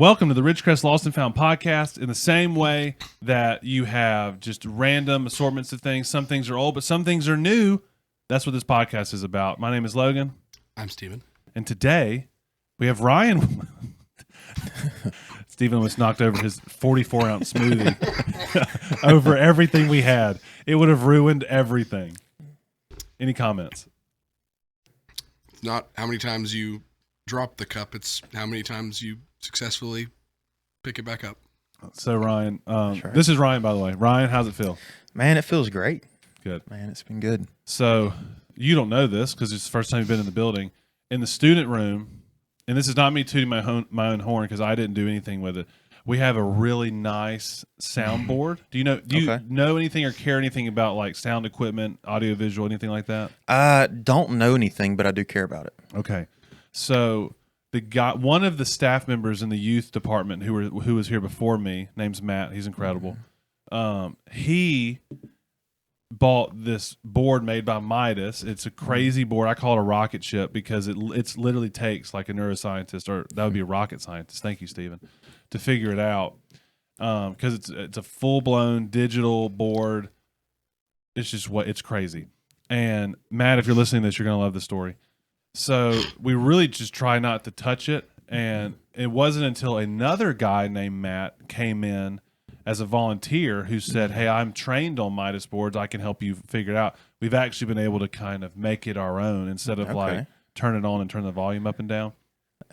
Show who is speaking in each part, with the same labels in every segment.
Speaker 1: welcome to the Ridgecrest Lost and Found podcast. In the same way that you have just random assortments of things, some things are old, but some things are new. That's what this podcast is about. My name is Logan.
Speaker 2: I'm Steven.
Speaker 1: And today we have Ryan. Steven was knocked over his 44-ounce smoothie over everything we had. It would have ruined everything. Any comments?
Speaker 2: It's not how many times you drop the cup, it's how many times you successfully pick it back up.
Speaker 1: So, Ryan, this is Ryan, by the way. Ryan, how's it feel?
Speaker 3: Man, it feels great.
Speaker 1: Good.
Speaker 3: Man, it's been good.
Speaker 1: So, you don't know this because it's the first time you've been in the building. In the student room, and this is not me tooting my own horn because I didn't do anything with it. We have a really nice soundboard. Do you know anything or care anything about like sound equipment, audio visual, anything like that?
Speaker 3: I don't know anything, but I do care about it.
Speaker 1: Okay. So one of the staff members in the youth department who was here before me, name's Matt. He's incredible. He bought this board made by Midas. It's a crazy board. I call it a rocket ship because it's literally takes like a neuroscientist, or that would be a rocket scientist. Thank you, Steven, to figure it out. Because it's a full blown digital board. It's crazy. And Matt, if you're listening to this, you're gonna love the story. So we really just try not to touch it. And it wasn't until another guy named Matt came in as a volunteer who said, hey, I'm trained on Midas boards. I can help you figure it out. We've actually been able to kind of make it our own instead of like turn it on and turn the volume up and down.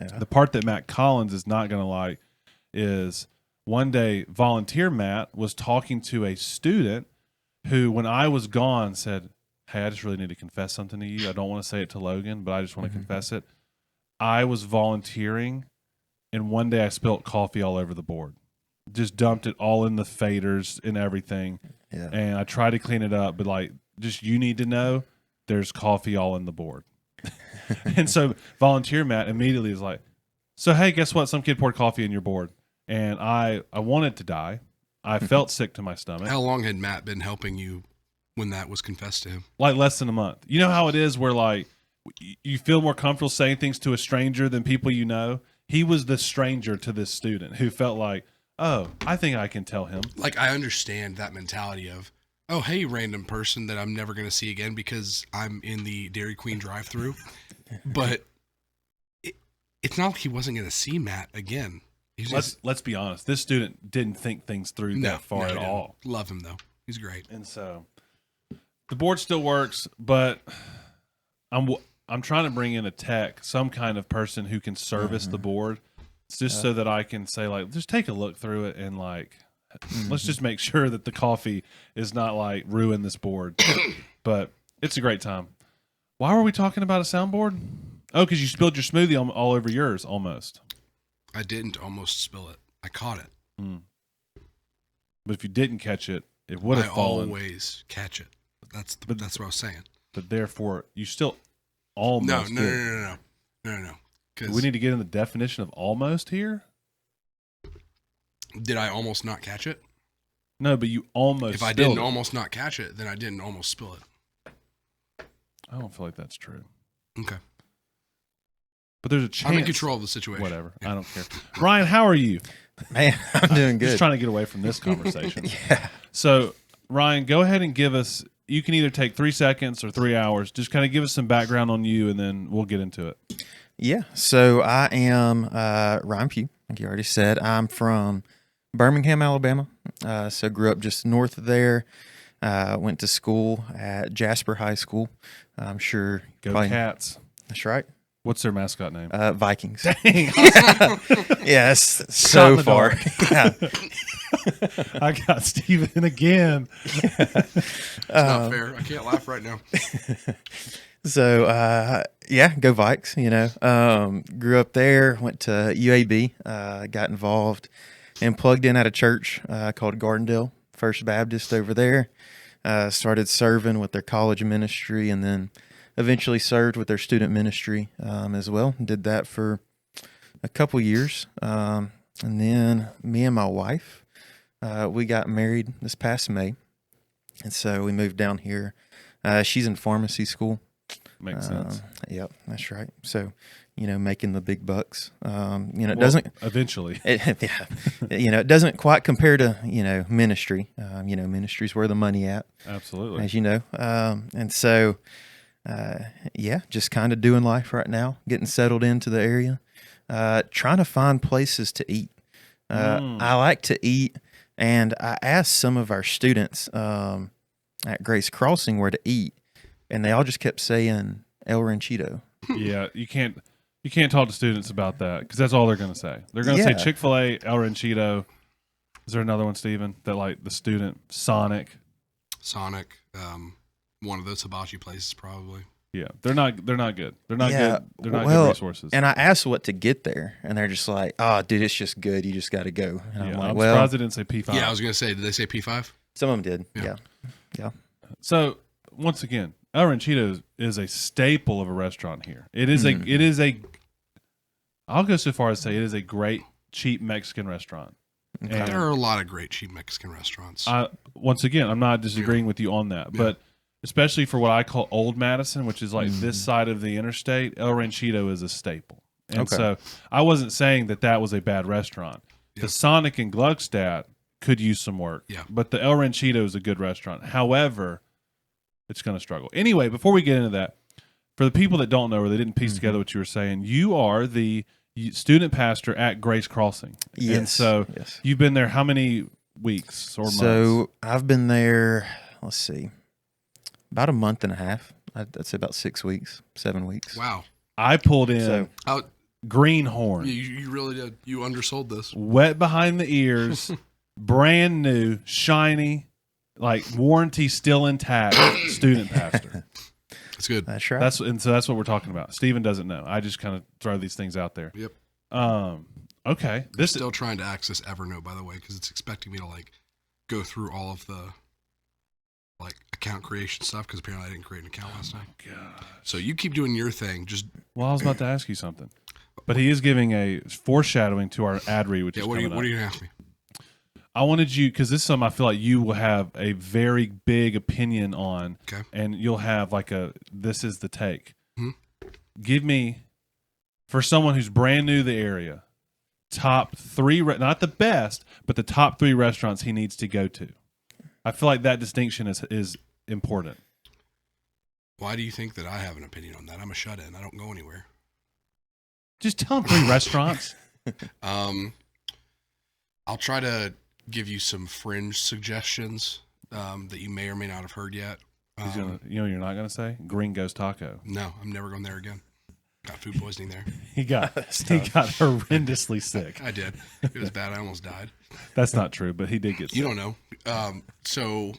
Speaker 1: Yeah. The part that Matt Collins is not going to like is one day volunteer Matt was talking to a student who, when I was gone, said, hey, I just really need to confess something to you. I don't want to say it to Logan, but I just want to confess it. I was volunteering, and one day I spilt coffee all over the board. Just dumped it all in the faders and everything. Yeah. And I tried to clean it up, but like, just you need to know there's coffee all in the board. And so volunteer Matt immediately is like, so hey, guess what? Some kid poured coffee in your board. And I wanted to die. I felt sick to my stomach.
Speaker 2: How long had Matt been helping you when that was confessed to him?
Speaker 1: Like less than a month. You know how it is where like you feel more comfortable saying things to a stranger than people you know? He was the stranger to this student who felt like, oh, I think I can tell him.
Speaker 2: Like, I understand that mentality of, oh, hey, random person that I'm never going to see again because I'm in the Dairy Queen drive-thru. But it's not like he wasn't going to see Matt again.
Speaker 1: Let's be honest. This student didn't think things through that far at all.
Speaker 2: Love him, though. He's great.
Speaker 1: And so the board still works, but I'm trying to bring in a tech, some kind of person who can service the board. It's just so that I can say, like, just take a look through it and, like, let's just make sure that the coffee is not, like, ruin this board. But it's a great time. Why were we talking about a soundboard? Oh, because you spilled your smoothie all over yours, almost.
Speaker 2: I didn't almost spill it. I caught it.
Speaker 1: But if you didn't catch it, it would have fallen.
Speaker 2: I always catch it. That's what I was saying.
Speaker 1: But therefore, you still almost
Speaker 2: No.
Speaker 1: We need to get in the definition of almost here.
Speaker 2: Did I almost not catch it?
Speaker 1: No, but you almost.
Speaker 2: If I didn't almost not catch it, then I didn't almost spill it.
Speaker 1: I don't feel like that's true.
Speaker 2: Okay.
Speaker 1: But there's a chance.
Speaker 2: I'm in control of the situation.
Speaker 1: Whatever. Yeah. I don't care. Ryan, how are you?
Speaker 3: Man, I'm doing good.
Speaker 1: Just trying to get away from this conversation.
Speaker 3: Yeah.
Speaker 1: So, Ryan, go ahead and give us. You can either take 3 seconds or 3 hours. Just kind of give us some background on you, and then we'll get into it.
Speaker 3: Yeah, so I am Ryan Pugh, like you already said. I'm from Birmingham, Alabama. So grew up just north of there. Went to school at Jasper High School. I'm sure.
Speaker 1: Go Cats.
Speaker 3: That's right.
Speaker 1: What's their mascot name?
Speaker 3: Vikings.
Speaker 1: Dang.
Speaker 3: Yes, so far. Yeah.
Speaker 1: I got Steven again.
Speaker 2: It's not fair. I can't laugh right now.
Speaker 3: So, go Vikes, you know. Grew up there, went to UAB, got involved and plugged in at a church called Gardendale First Baptist over there. Started serving with their college ministry and then eventually served with their student ministry as well. Did that for a couple years. And then me and my wife, we got married this past May. And so we moved down here. She's in pharmacy school.
Speaker 1: Makes sense.
Speaker 3: Yep, that's right. So, making the big bucks. It
Speaker 1: Well,
Speaker 3: doesn't.
Speaker 1: eventually.
Speaker 3: Yeah, it doesn't quite compare to ministry. Ministry's where the money at,
Speaker 1: Absolutely.
Speaker 3: as you know. And so, just kind of doing life right now, getting settled into the area, trying to find places to eat. I like to eat, and I asked some of our students at Grace Crossing where to eat, and they all just kept saying El Ranchito.
Speaker 1: Yeah, you can't talk to students about that because that's all they're going to say. They're going to say Chick-fil-A, El Ranchito. Is there another one, Steven, that like the student? Sonic,
Speaker 2: one of those hibachi places probably.
Speaker 1: Yeah, they're not good. They're not good. They're not good resources.
Speaker 3: And I asked what to get there, and they're just like, "Oh, dude, it's just good. You just got to go." And I'm like, "Well,
Speaker 1: surprised they didn't say P5."
Speaker 2: Yeah, I was gonna say, did they say P5?
Speaker 3: Some of them did. Yeah.
Speaker 1: So once again, El Ranchito is a staple of a restaurant here. It is a. I'll go so far as to say it is a great cheap Mexican restaurant.
Speaker 3: Okay.
Speaker 2: There are a lot of great cheap Mexican restaurants.
Speaker 1: Once again, I'm not disagreeing with you on that, but especially for what I call Old Madison, which is like this side of the interstate, El Ranchito is a staple. And so I wasn't saying that was a bad restaurant.
Speaker 2: Yeah.
Speaker 1: The Sonic in Gluckstadt could use some work, but the El Ranchito is a good restaurant. However, it's going to struggle. Anyway, before we get into that, for the people that don't know or they didn't piece together what you were saying, you are the student pastor at Grace Crossing.
Speaker 3: Yes.
Speaker 1: And so you've been there how many weeks or months?
Speaker 3: So I've been there, let's see, about a month and a half. I'd say about 6 weeks, 7 weeks.
Speaker 2: Wow.
Speaker 1: I pulled in Greenhorn.
Speaker 2: You really did. You undersold this.
Speaker 1: Wet behind the ears, brand new, shiny, like warranty still intact student pastor.
Speaker 2: That's good.
Speaker 3: That's right.
Speaker 1: That's what we're talking about. Steven doesn't know. I just kind of throw these things out there.
Speaker 2: Yep.
Speaker 1: Okay.
Speaker 2: This still trying to access Evernote, by the way, because it's expecting me to go through all of the account creation stuff because apparently I didn't create an account last night.
Speaker 1: God.
Speaker 2: So you keep doing your thing.
Speaker 1: Well, I was about to ask you something, but he is giving a foreshadowing to our ad read, which is
Speaker 2: what are you
Speaker 1: coming up.
Speaker 2: going to ask me?
Speaker 1: I wanted you, because this is something I feel like you will have a very big opinion on, and you'll have this is the take. Give me, for someone who's brand new to the area, top 3, not the best, but the top 3 restaurants he needs to go to. I feel like that distinction is important.
Speaker 2: Why do you think that I have an opinion on that? I'm a shut-in. I don't go anywhere.
Speaker 1: Just tell him 3 restaurants.
Speaker 2: I'll try to give you some fringe suggestions that you may or may not have heard yet.
Speaker 1: You're not going to say? Gringo's Taco.
Speaker 2: No, I'm never going there again. Got food poisoning there.
Speaker 1: He got horrendously sick.
Speaker 2: I did. It was bad. I almost died.
Speaker 1: That's not true, but he did get sick.
Speaker 2: You don't know. So,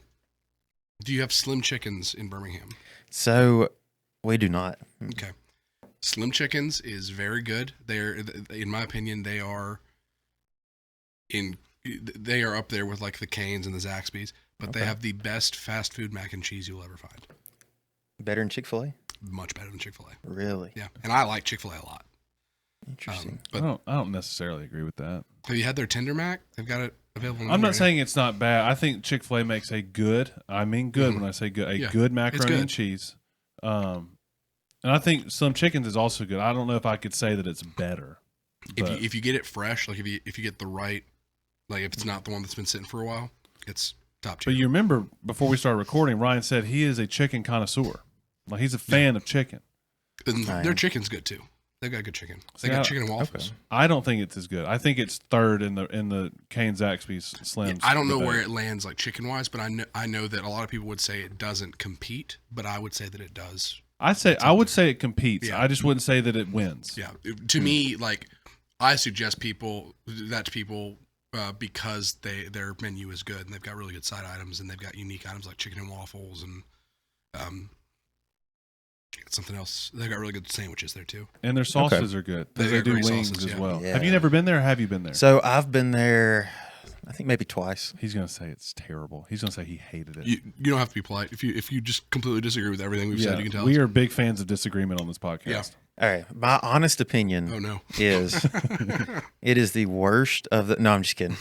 Speaker 2: do you have Slim Chickens in Birmingham?
Speaker 3: So, we do not.
Speaker 2: Okay. Slim Chickens is very good. In my opinion, they are up there with the Canes and the Zaxby's, but they have the best fast food mac and cheese you'll ever find.
Speaker 3: Better than Chick-fil-A?
Speaker 2: Much better than Chick-fil-A.
Speaker 3: Really?
Speaker 2: Yeah, and I like Chick-fil-A a lot.
Speaker 3: Interesting.
Speaker 1: But I don't necessarily agree with that.
Speaker 2: Have you had their Tender Mac? They've got it available.
Speaker 1: I'm not saying it's not bad. I think Chick-fil-A makes a good. I mean good when I say good. Good macaroni and cheese. And I think Slim Chickens is also good. I don't know if I could say that it's better.
Speaker 2: If you get it fresh, if you get the right, if it's not the one that's been sitting for a while, it's top tier.
Speaker 1: But you remember before we started recording, Ryan said he is a chicken connoisseur. He's a fan of chicken.
Speaker 2: And their chicken's good too. They've got good chicken. They got chicken and waffles.
Speaker 1: Okay. I don't think it's as good. I think it's third in the Cane's Zaxby's Slims.
Speaker 2: I don't know where it lands chicken wise, but I know that a lot of people would say it doesn't compete, but I would say that it does.
Speaker 1: I would say it competes. Yeah. I just wouldn't say that it wins.
Speaker 2: Yeah. To me, I suggest people because their menu is good and they've got really good side items and they've got unique items like chicken and waffles and something else. They've got really good sandwiches there too.
Speaker 1: And their sauces are good. They do wings sauces, as well.
Speaker 3: Yeah.
Speaker 1: Have you never been there or have you been there?
Speaker 3: So I've been there, I think maybe twice.
Speaker 1: He's going to say it's terrible. He's going to say he hated it.
Speaker 2: You don't have to be polite. If you just completely disagree with everything we've said, you can tell
Speaker 1: we
Speaker 2: us.
Speaker 1: are big fans of disagreement on this podcast.
Speaker 2: Yeah.
Speaker 3: All right. My honest opinion is it is the worst of the... No, I'm just kidding.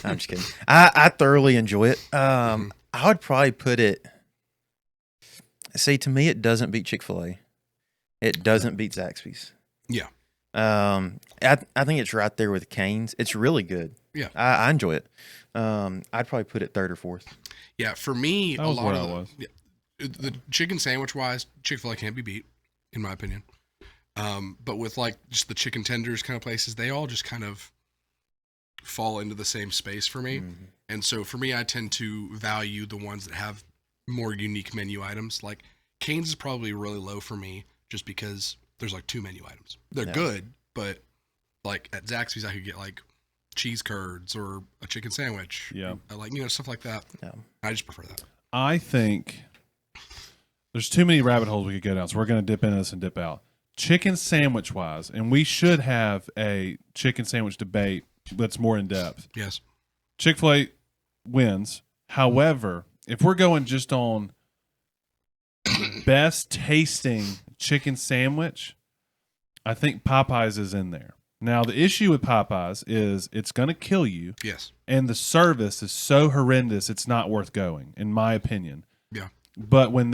Speaker 3: I thoroughly enjoy it. I would probably put it... See, to me, it doesn't beat Chick-fil-A. It doesn't beat Zaxby's.
Speaker 2: Yeah.
Speaker 3: I think it's right there with Cane's. It's really good.
Speaker 2: Yeah.
Speaker 3: I enjoy it. I'd probably put it third or fourth.
Speaker 2: Yeah, for me,
Speaker 1: That
Speaker 2: a
Speaker 1: was
Speaker 2: lot
Speaker 1: where
Speaker 2: of
Speaker 1: I
Speaker 2: the,
Speaker 1: was.
Speaker 2: yeah, the chicken sandwich wise, Chick-fil-A can't be beat, in my opinion. But with like just the chicken tenders kind of places, they all just kind of fall into the same space for me.
Speaker 3: Mm-hmm.
Speaker 2: And so for me, I tend to value the ones that have more unique menu items. Like Cane's is probably really low for me just because there's like 2 menu items. They're good, but like at Zaxby's, I could get like cheese curds or a chicken sandwich.
Speaker 1: Yeah.
Speaker 2: Like, stuff like that.
Speaker 3: Yeah.
Speaker 2: I just prefer that.
Speaker 1: I think there's too many rabbit holes we could go down, so we're going to dip into this and dip out. Chicken sandwich wise, and we should have a chicken sandwich debate that's more in depth.
Speaker 2: Yes.
Speaker 1: Chick-fil-A wins. However, if we're going just on best tasting chicken sandwich, I think Popeyes is in there. Now, the issue with Popeyes is it's going to kill you,
Speaker 2: Yes.
Speaker 1: and the service is so horrendous it's not worth going, in my opinion.
Speaker 2: Yeah.
Speaker 1: But when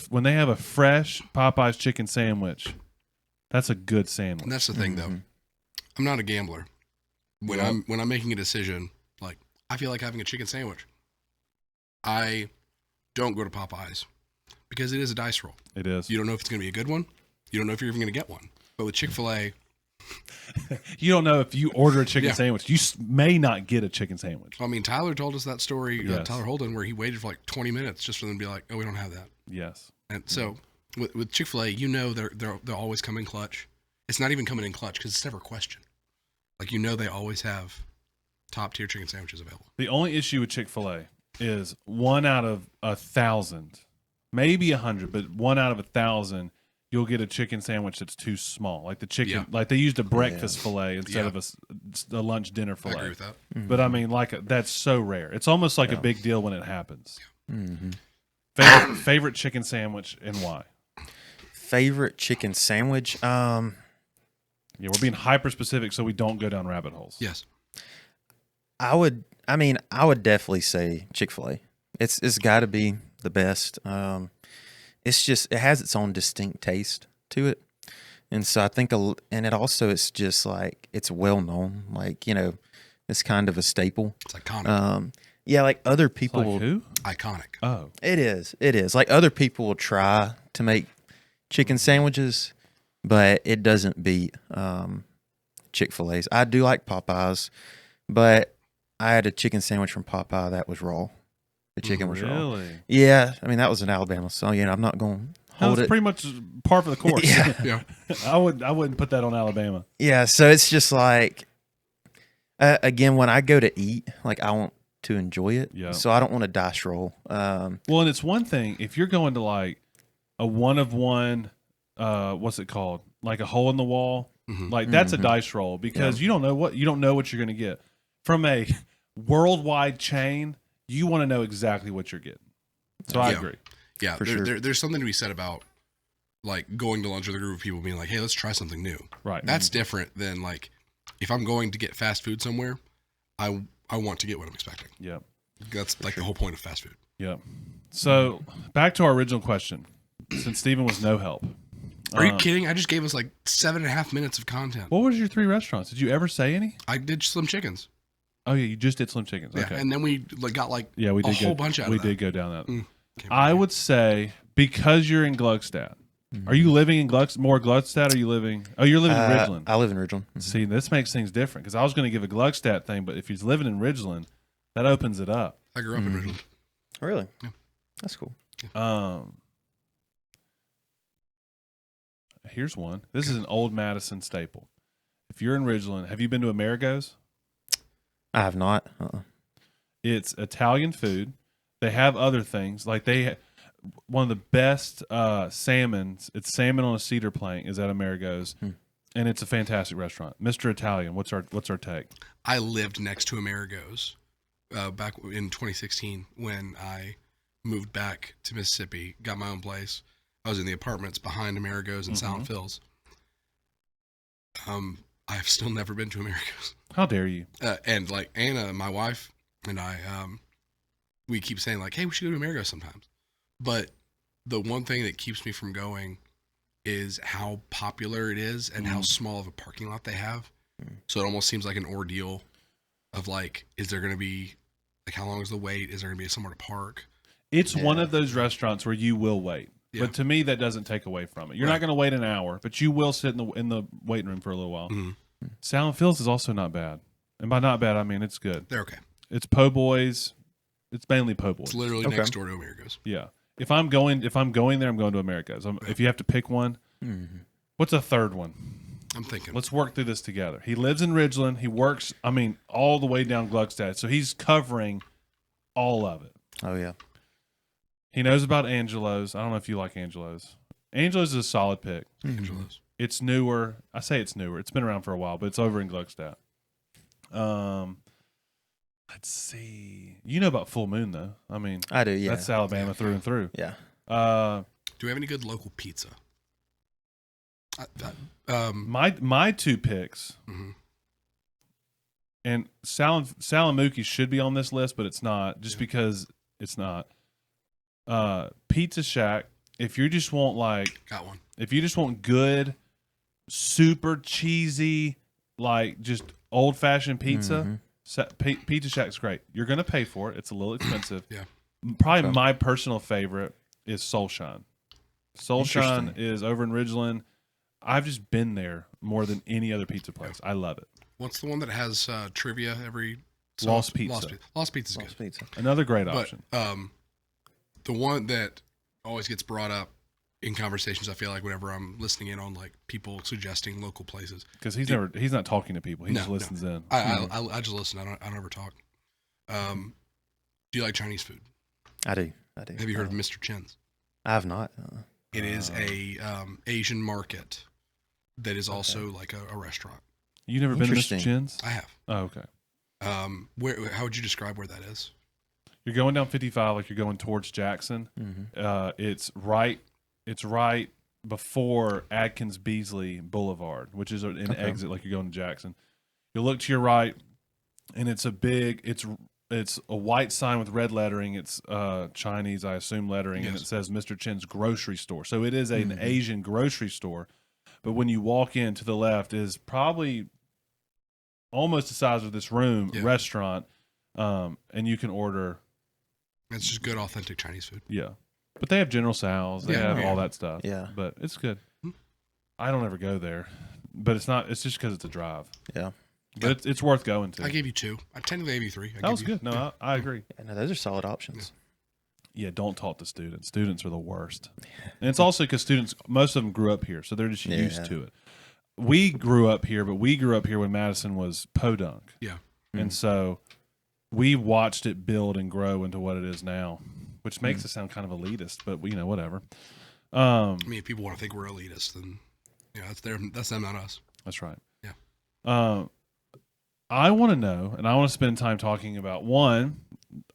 Speaker 1: when they have a fresh Popeyes chicken sandwich, that's a good sandwich.
Speaker 2: And that's the thing, though. I'm not a gambler. When I'm making a decision, like I feel like having a chicken sandwich, I don't go to Popeyes because it is a dice roll.
Speaker 1: It is.
Speaker 2: You don't know if it's going to be a good one. You don't know if you're even going to get one. But with Chick-fil-A,
Speaker 1: You don't know if you order a chicken
Speaker 2: Yeah.
Speaker 1: sandwich, you may not get a chicken sandwich.
Speaker 2: I mean, Tyler told us that story,
Speaker 1: Yes.
Speaker 2: Tyler Holden, where he waited for like 20 minutes just for them to be like, "Oh, we don't have that."
Speaker 1: Yes.
Speaker 2: And so with Chick-fil-A, they're always coming clutch. It's not even coming in clutch because it's never a question. Like they always have top tier chicken sandwiches available.
Speaker 1: The only issue with Chick-fil-A is 1 out of 1,000, maybe 100, but 1 out of 1,000, you'll get a chicken sandwich that's too small. Like the chicken,
Speaker 2: Yeah.
Speaker 1: like they used a breakfast fillet instead
Speaker 2: Yeah.
Speaker 1: of a lunch dinner
Speaker 2: I
Speaker 1: fillet.
Speaker 2: agree with that.
Speaker 1: But I mean, that's so rare. It's almost like a big deal when it happens.
Speaker 3: Mm-hmm.
Speaker 1: Favorite chicken sandwich and why?
Speaker 3: Favorite chicken sandwich?
Speaker 1: Yeah, we're being hyper specific so we don't go down rabbit holes.
Speaker 2: Yes.
Speaker 3: I would definitely say Chick-fil-A. It's got to be the best. It's just it has its own distinct taste to it, and so I think and it also it's just like it's well known. Like it's kind of a staple.
Speaker 2: It's iconic.
Speaker 3: Yeah, like other people
Speaker 1: Like
Speaker 3: will.
Speaker 1: who?
Speaker 2: Iconic.
Speaker 1: Oh,
Speaker 3: It is like other people will try to make chicken sandwiches, but it doesn't beat Chick-fil-A's. I do like Popeyes, but I had a chicken sandwich from Popeye that was raw. The chicken was raw.
Speaker 1: really?
Speaker 3: Yeah, I mean that was in Alabama, so I'm not going to hold
Speaker 1: That's
Speaker 3: it.
Speaker 1: pretty much par for the course.
Speaker 3: Yeah.
Speaker 2: Yeah.
Speaker 1: I wouldn't put that on Alabama.
Speaker 3: Yeah, so it's just like again when I go to eat, like I want to enjoy it.
Speaker 1: Yeah.
Speaker 3: So I don't want to dice roll.
Speaker 1: Well, and it's one thing if you're going to like a one of one, what's it called? Like a hole in the wall.
Speaker 2: Mhm.
Speaker 1: Like that's a dice roll because you don't know what you're going to get from a worldwide chain. You want to know exactly what you're getting. So I
Speaker 2: Yeah.
Speaker 1: agree.
Speaker 2: Yeah.
Speaker 3: For sure.
Speaker 2: There's something to be said about like going to lunch with a group of people being like, "Hey, let's try something new."
Speaker 1: Right.
Speaker 2: That's different than like if I'm going to get fast food somewhere, I want to get what I'm expecting.
Speaker 1: Yep.
Speaker 2: That's like the whole point of fast food.
Speaker 1: Yep. So back to our original question. Since Stephen was no help.
Speaker 2: Are you kidding? I just gave us like 7.5 minutes of content.
Speaker 1: What was your 3 restaurants? Did you ever say any?
Speaker 2: I did Slim Chickens.
Speaker 1: Oh yeah, you just did Slim Chickens.
Speaker 2: Yeah.
Speaker 1: Okay.
Speaker 2: And then we got like
Speaker 1: Yeah, we
Speaker 2: a
Speaker 1: did
Speaker 2: whole bunch out
Speaker 1: we
Speaker 2: of that.
Speaker 1: did go down that.
Speaker 2: Can't
Speaker 1: I
Speaker 2: believe
Speaker 1: would say because you're in Gluckstadt. Are you living in Gluckstadt? Or are you living? Oh, you're living in Ridgeland.
Speaker 3: I live in Ridgeland.
Speaker 1: See, this makes things different because I was going to give a Gluckstadt thing, but if he's living in Ridgeland, that opens it up.
Speaker 2: I grew up in Ridgeland.
Speaker 3: Really?
Speaker 2: Yeah.
Speaker 3: That's cool.
Speaker 1: Here's one. This is an old Madison staple. If you're in Ridgeland, have you been to Amerigo's?
Speaker 3: I have not.
Speaker 1: It's Italian food. They have other things like one of the best salmons. It's salmon on a cedar plank. Is at Amerigo's, and it's a fantastic restaurant. Mr. Italian. What's our take?
Speaker 2: I lived next to Amerigo's back in 2016 when I moved back to Mississippi, got my own place. I was in the apartments behind Amerigo's in Silent Hills. I've still never been to Amerigo's.
Speaker 1: How dare you?
Speaker 2: And like Anna, my wife, and I, we keep saying like, hey, we should go to Amerigo's sometimes. But the one thing that keeps me from going is how popular it is and how small of a parking lot they have. So it almost seems like an ordeal of like, is there going to be, like, how long is the wait? Is there going to be somewhere to park?
Speaker 1: It's one of those restaurants where you will wait.
Speaker 2: Yeah.
Speaker 1: But to me, that doesn't take away from it. You're not going to wait an hour, but you will sit in the waiting room for a little while. Sound Phil's is also not bad. And by not bad, I mean it's good.
Speaker 2: They're okay.
Speaker 1: It's Po' Boys. It's mainly Po' Boys.
Speaker 2: It's literally next door to America's.
Speaker 1: Yeah. If I'm going there, I'm going to America's. If you have to pick one, what's a third one?
Speaker 2: I'm thinking.
Speaker 1: Let's work through this together. He lives in Ridgeland. He works, all the way down Gluckstadt. So he's covering all of it.
Speaker 3: Oh, yeah.
Speaker 1: He knows about Angelo's. I don't know if you like Angelo's. Angelo's is a solid pick.
Speaker 2: Angelo's.
Speaker 1: It's newer. I say it's newer. It's been around for a while, but it's over in Gluckstadt. Let's see. You know about Full Moon, though.
Speaker 3: I do, yeah.
Speaker 1: That's Alabama through and through.
Speaker 3: Yeah.
Speaker 2: Do we have any good local pizza?
Speaker 1: My two picks, and Salamuki should be on this list, but it's not, just because it's not. Pizza Shack. If you just want
Speaker 2: got one.
Speaker 1: If you just want good, super cheesy, just old fashioned pizza, Pizza Shack's great. You're gonna pay for it. It's a little expensive.
Speaker 2: Yeah.
Speaker 1: Probably my personal favorite is Soulshine. Soulshine is over in Ridgeland. I've just been there more than any other pizza place. I love it.
Speaker 2: What's the one that has trivia every?
Speaker 1: Lost Pizza.
Speaker 2: Lost Pizza's good.
Speaker 3: Pizza.
Speaker 1: Another great option.
Speaker 2: But the one that always gets brought up in conversations, I feel like whenever I'm listening in on like people suggesting local places,
Speaker 1: because he's not talking to people. He just listens in.
Speaker 2: I just listen. I don't ever talk. Do you like Chinese food?
Speaker 3: I do.
Speaker 2: Have you heard of Mr. Chen's?
Speaker 3: I have not.
Speaker 2: It is a Asian market that is also like a restaurant.
Speaker 1: You never been to Mr. Chen's?
Speaker 2: I have.
Speaker 1: Oh, okay.
Speaker 2: How would you describe where that is?
Speaker 1: You're going down 55, like you're going towards Jackson. It's right before Adkins Beasley Boulevard, which is an exit, like you're going to Jackson. You'll look to your right, and it's a white sign with red lettering. It's Chinese, I assume, lettering, and it says Mr. Chen's grocery store. So it is an Asian grocery store. But when you walk in to the left is probably almost the size of this room, restaurant, and you can order.
Speaker 2: It's just good, authentic Chinese food.
Speaker 1: Yeah. But they have General Tso's. They have all that stuff.
Speaker 3: Yeah.
Speaker 1: But it's good. I don't ever go there. But it's not. It's just because it's a drive.
Speaker 3: Yeah.
Speaker 1: But it's worth going to.
Speaker 2: I gave you 2. I technically gave you 3.
Speaker 1: That was good. No, I agree.
Speaker 3: Yeah, no, those are solid options.
Speaker 1: Yeah, don't talk to students. Students are the worst. And it's also because students, most of them grew up here, so they're just used to it. We grew up here, but we grew up here when Madison was Podunk.
Speaker 2: Yeah.
Speaker 1: And so we watched it build and grow into what it is now, which makes it sound kind of elitist, but whatever.
Speaker 2: I mean, if people want to think we're elitist, then that's them, not us.
Speaker 1: That's right.
Speaker 2: Yeah.
Speaker 1: I want to know, and I want to spend time talking about one.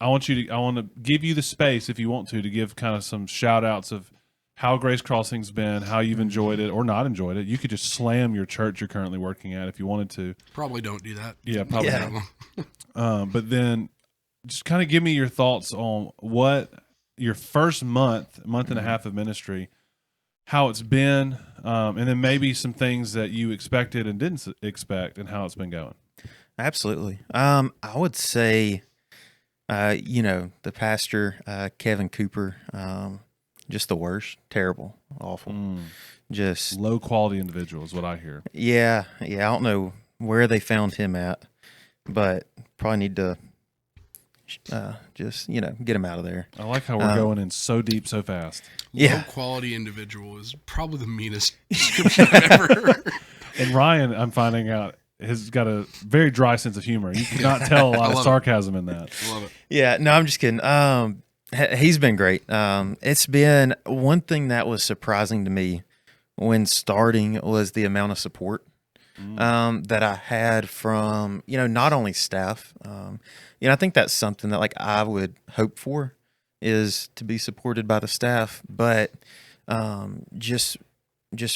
Speaker 1: I want to give you the space, if you want to give kind of some shout outs of how Grace Crossing's been, how you've enjoyed it or not enjoyed it. You could just slam your church you're currently working at if you wanted to.
Speaker 2: Probably don't do that.
Speaker 1: Yeah, probably not. But then just kind of give me your thoughts on what your first month and a half of ministry, how it's been, and then maybe some things that you expected and didn't expect and how it's been going.
Speaker 3: Absolutely. I would say, the pastor, Kevin Cooper, just the worst, terrible, awful, just
Speaker 1: low quality individual is what I hear.
Speaker 3: Yeah. I don't know where they found him at, but probably need to just get him out of there.
Speaker 1: I like how we're going in so deep so fast.
Speaker 2: Low quality individual is probably the meanest description I've ever heard.
Speaker 1: And Ryan, I'm finding out, has got a very dry sense of humor. You cannot tell a lot of sarcasm in that.
Speaker 2: I love it.
Speaker 3: Yeah, no, I'm just kidding. He's been great. It's been one thing that was surprising to me when starting was the amount of support that I had from, not only staff. I think that's something that I would hope for is to be supported by the staff, but just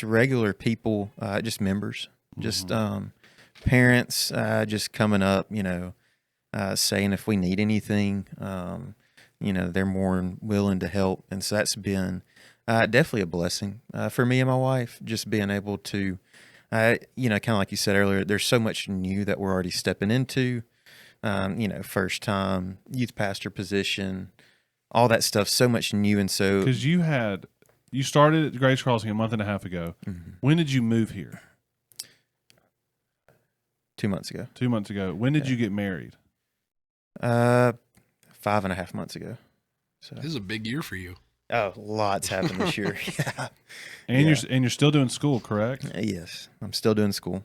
Speaker 3: regular people, just members, just parents, just coming up, saying if we need anything, they're more than willing to help. And so that's been Definitely a blessing for me and my wife, just being able to, kind of like you said earlier, there's so much new that we're already stepping into. First time youth pastor position, all that stuff, so much new. And so,
Speaker 1: Because you started at Grace Crossing a month and a half ago.
Speaker 3: Mhm.
Speaker 1: When did you move here?
Speaker 3: 2 months ago,
Speaker 1: 2 months ago. When did you get married?
Speaker 3: 5.5 months ago. So,
Speaker 2: This is a big year for you.
Speaker 3: oh, lots happened this year. Yeah.
Speaker 1: And
Speaker 3: Yeah.
Speaker 1: you're still doing school, correct?
Speaker 3: Yes, I'm still doing school.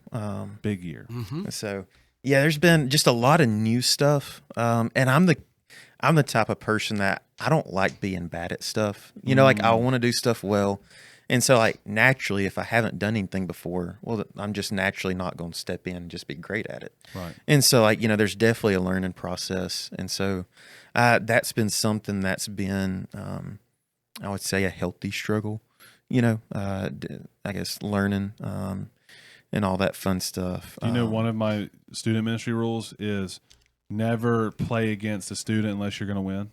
Speaker 1: Big year.
Speaker 2: Mm-hmm.
Speaker 3: So yeah, there's been just a lot of new stuff. And I'm the type of person that I don't like being bad at stuff. Like I want to do stuff well. And so like naturally, if I haven't done anything before, well, I'm just naturally not going to step in and just be great at it.
Speaker 1: Right.
Speaker 3: And so like, there's definitely a learning process. And so that's been something that's been, I would say, a healthy struggle, I guess learning, and all that fun stuff.
Speaker 1: Do you know one of my student ministry rules is never play against a student unless you're going to win?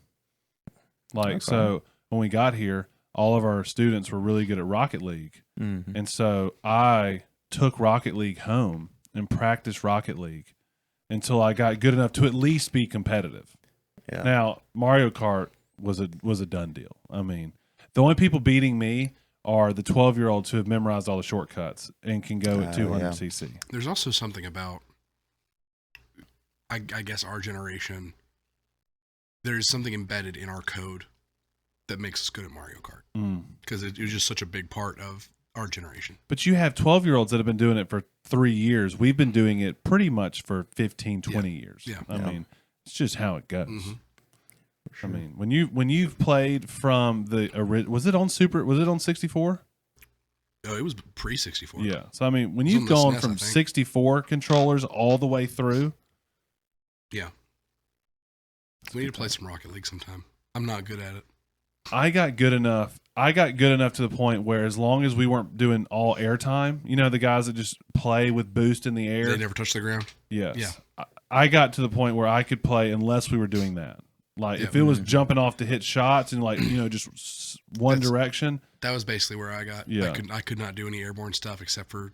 Speaker 3: Okay.
Speaker 1: So when we got here, all of our students were really good at Rocket League.
Speaker 3: Mhm.
Speaker 1: And so I took Rocket League home and practiced Rocket League until I got good enough to at least be competitive.
Speaker 3: Yeah.
Speaker 1: Now, Mario Kart was a done deal. I mean, the only people beating me are the 12-year-olds who have memorized all the shortcuts and can go at 200
Speaker 3: yeah.
Speaker 1: cc.
Speaker 2: There's also something about, I guess, our generation. There's something embedded in our code that makes us good at Mario Kart because it was just such a big part of our generation.
Speaker 1: But you have 12-year-olds that have been doing it for 3 years. We've been doing it pretty much for 15, 20 years.
Speaker 2: Yeah.
Speaker 1: I mean, it's just how it goes.
Speaker 2: Mm-hmm.
Speaker 1: I mean, when you've played from was it on 64?
Speaker 2: Oh, it was pre-64.
Speaker 1: Yeah. So I mean, when
Speaker 2: It was
Speaker 1: you've
Speaker 2: on
Speaker 1: gone
Speaker 2: the SNES, I
Speaker 1: from
Speaker 2: think.
Speaker 1: 64 controllers all the way through,
Speaker 2: We need to play some Rocket League sometime. I'm not good at it.
Speaker 1: I got good enough to the point where as long as we weren't doing all airtime, the guys that just play with boost in the air.
Speaker 2: They never touch the ground.
Speaker 1: Yes.
Speaker 2: Yeah.
Speaker 1: I got to the point where I could play unless we were doing that. Like if it was jumping off to hit shots and just one direction.
Speaker 2: That was basically where I got.
Speaker 1: Yeah.
Speaker 2: I could not do any airborne stuff except for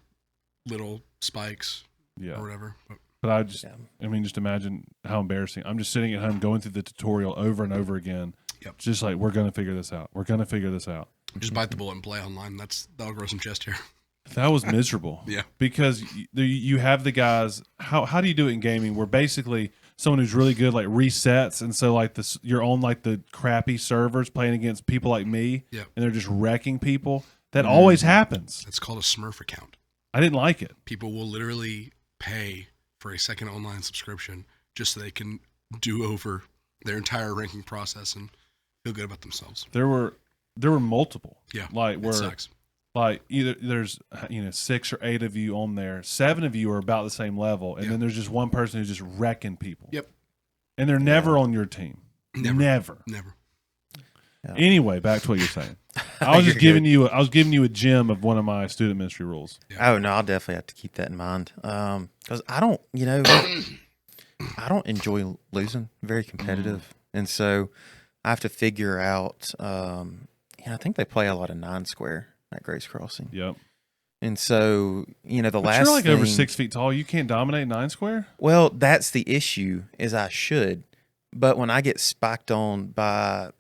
Speaker 2: little spikes
Speaker 1: Yeah.
Speaker 2: or whatever.
Speaker 1: But just imagine how embarrassing. I'm just sitting at home going through the tutorial over and over again.
Speaker 2: Yep.
Speaker 1: Just like, we're going to figure this out. We're going to figure this out.
Speaker 2: Just bite the bullet and play online. That'll grow some chest hair.
Speaker 1: That was miserable.
Speaker 2: Yeah.
Speaker 1: Because you have the guys, how do you do it in gaming where basically someone who's really good like resets, and so like you're on like the crappy servers playing against people like me,
Speaker 2: Yeah.
Speaker 1: and they're just wrecking people. That always happens.
Speaker 2: That's called a Smurf account.
Speaker 1: I didn't like it.
Speaker 2: People will literally pay for a second online subscription just so they can do over their entire ranking process and feel good about themselves.
Speaker 1: There were multiple.
Speaker 2: Yeah.
Speaker 1: Like
Speaker 2: It
Speaker 1: where
Speaker 2: sucks.
Speaker 1: like either there's 6 or 8 of you on there, 7 of you are about the same level, and
Speaker 2: Yeah.
Speaker 1: then there's just one person who's just wrecking people.
Speaker 2: Yep.
Speaker 1: And they're never on your team.
Speaker 2: Never.
Speaker 3: Yeah.
Speaker 1: Anyway, back to what you're saying. I was just giving you a gem of one of my student ministry rules.
Speaker 2: Yeah.
Speaker 3: Oh no, I'll definitely have to keep that in mind. Because I don't, I don't enjoy losing. Very competitive, and so I have to figure out. I think they play a lot of 9 square at Grace Crossing,
Speaker 1: Yep.
Speaker 3: and so the
Speaker 1: But
Speaker 3: last.
Speaker 1: you're like over
Speaker 3: thing-
Speaker 1: 6 feet tall. You can't dominate 9 square.
Speaker 3: Well, that's the issue. Is I should, but when I get spiked on by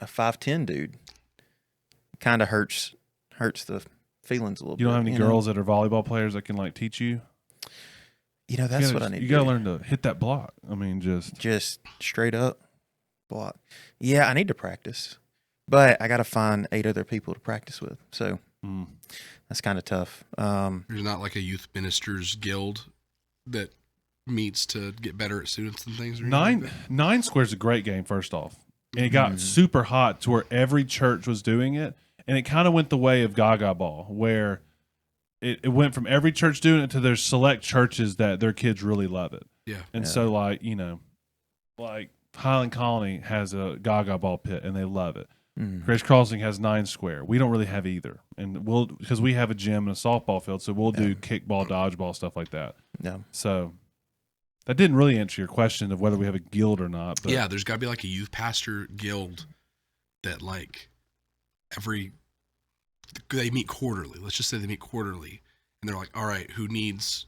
Speaker 3: a 5'10" dude, kind of hurts the feelings a little bit.
Speaker 1: You don't have any
Speaker 3: know?
Speaker 1: girls that are volleyball players that can like teach you.
Speaker 3: That's what I need.
Speaker 1: You
Speaker 3: to
Speaker 1: got to
Speaker 3: do.
Speaker 1: learn to hit that block. I mean,
Speaker 3: Just straight up block. Yeah, I need to practice, but I got to find 8 other people to practice with. So that's kind of tough.
Speaker 2: There's not like a youth ministers guild that meets to get better at students and things. Or anything like that?
Speaker 1: 9 square is a great game. First off, and it got super hot to where every church was doing it, and it kind of went the way of Gaga Ball, where it went from every church doing it to there's select churches that their kids really love it.
Speaker 2: Yeah.
Speaker 1: And so like Highland Colony has a Gaga Ball pit and they love it. Grace Crossing has 9 square. We don't really have either, and because we have a gym and a softball field, so we'll do kickball, dodgeball, stuff like that.
Speaker 3: Yeah.
Speaker 1: So that didn't really answer your question of whether we have a guild or not. But
Speaker 2: Yeah, there's got to be like a youth pastor guild that like every they meet quarterly. Let's just say they meet quarterly, and they're like, all right, who needs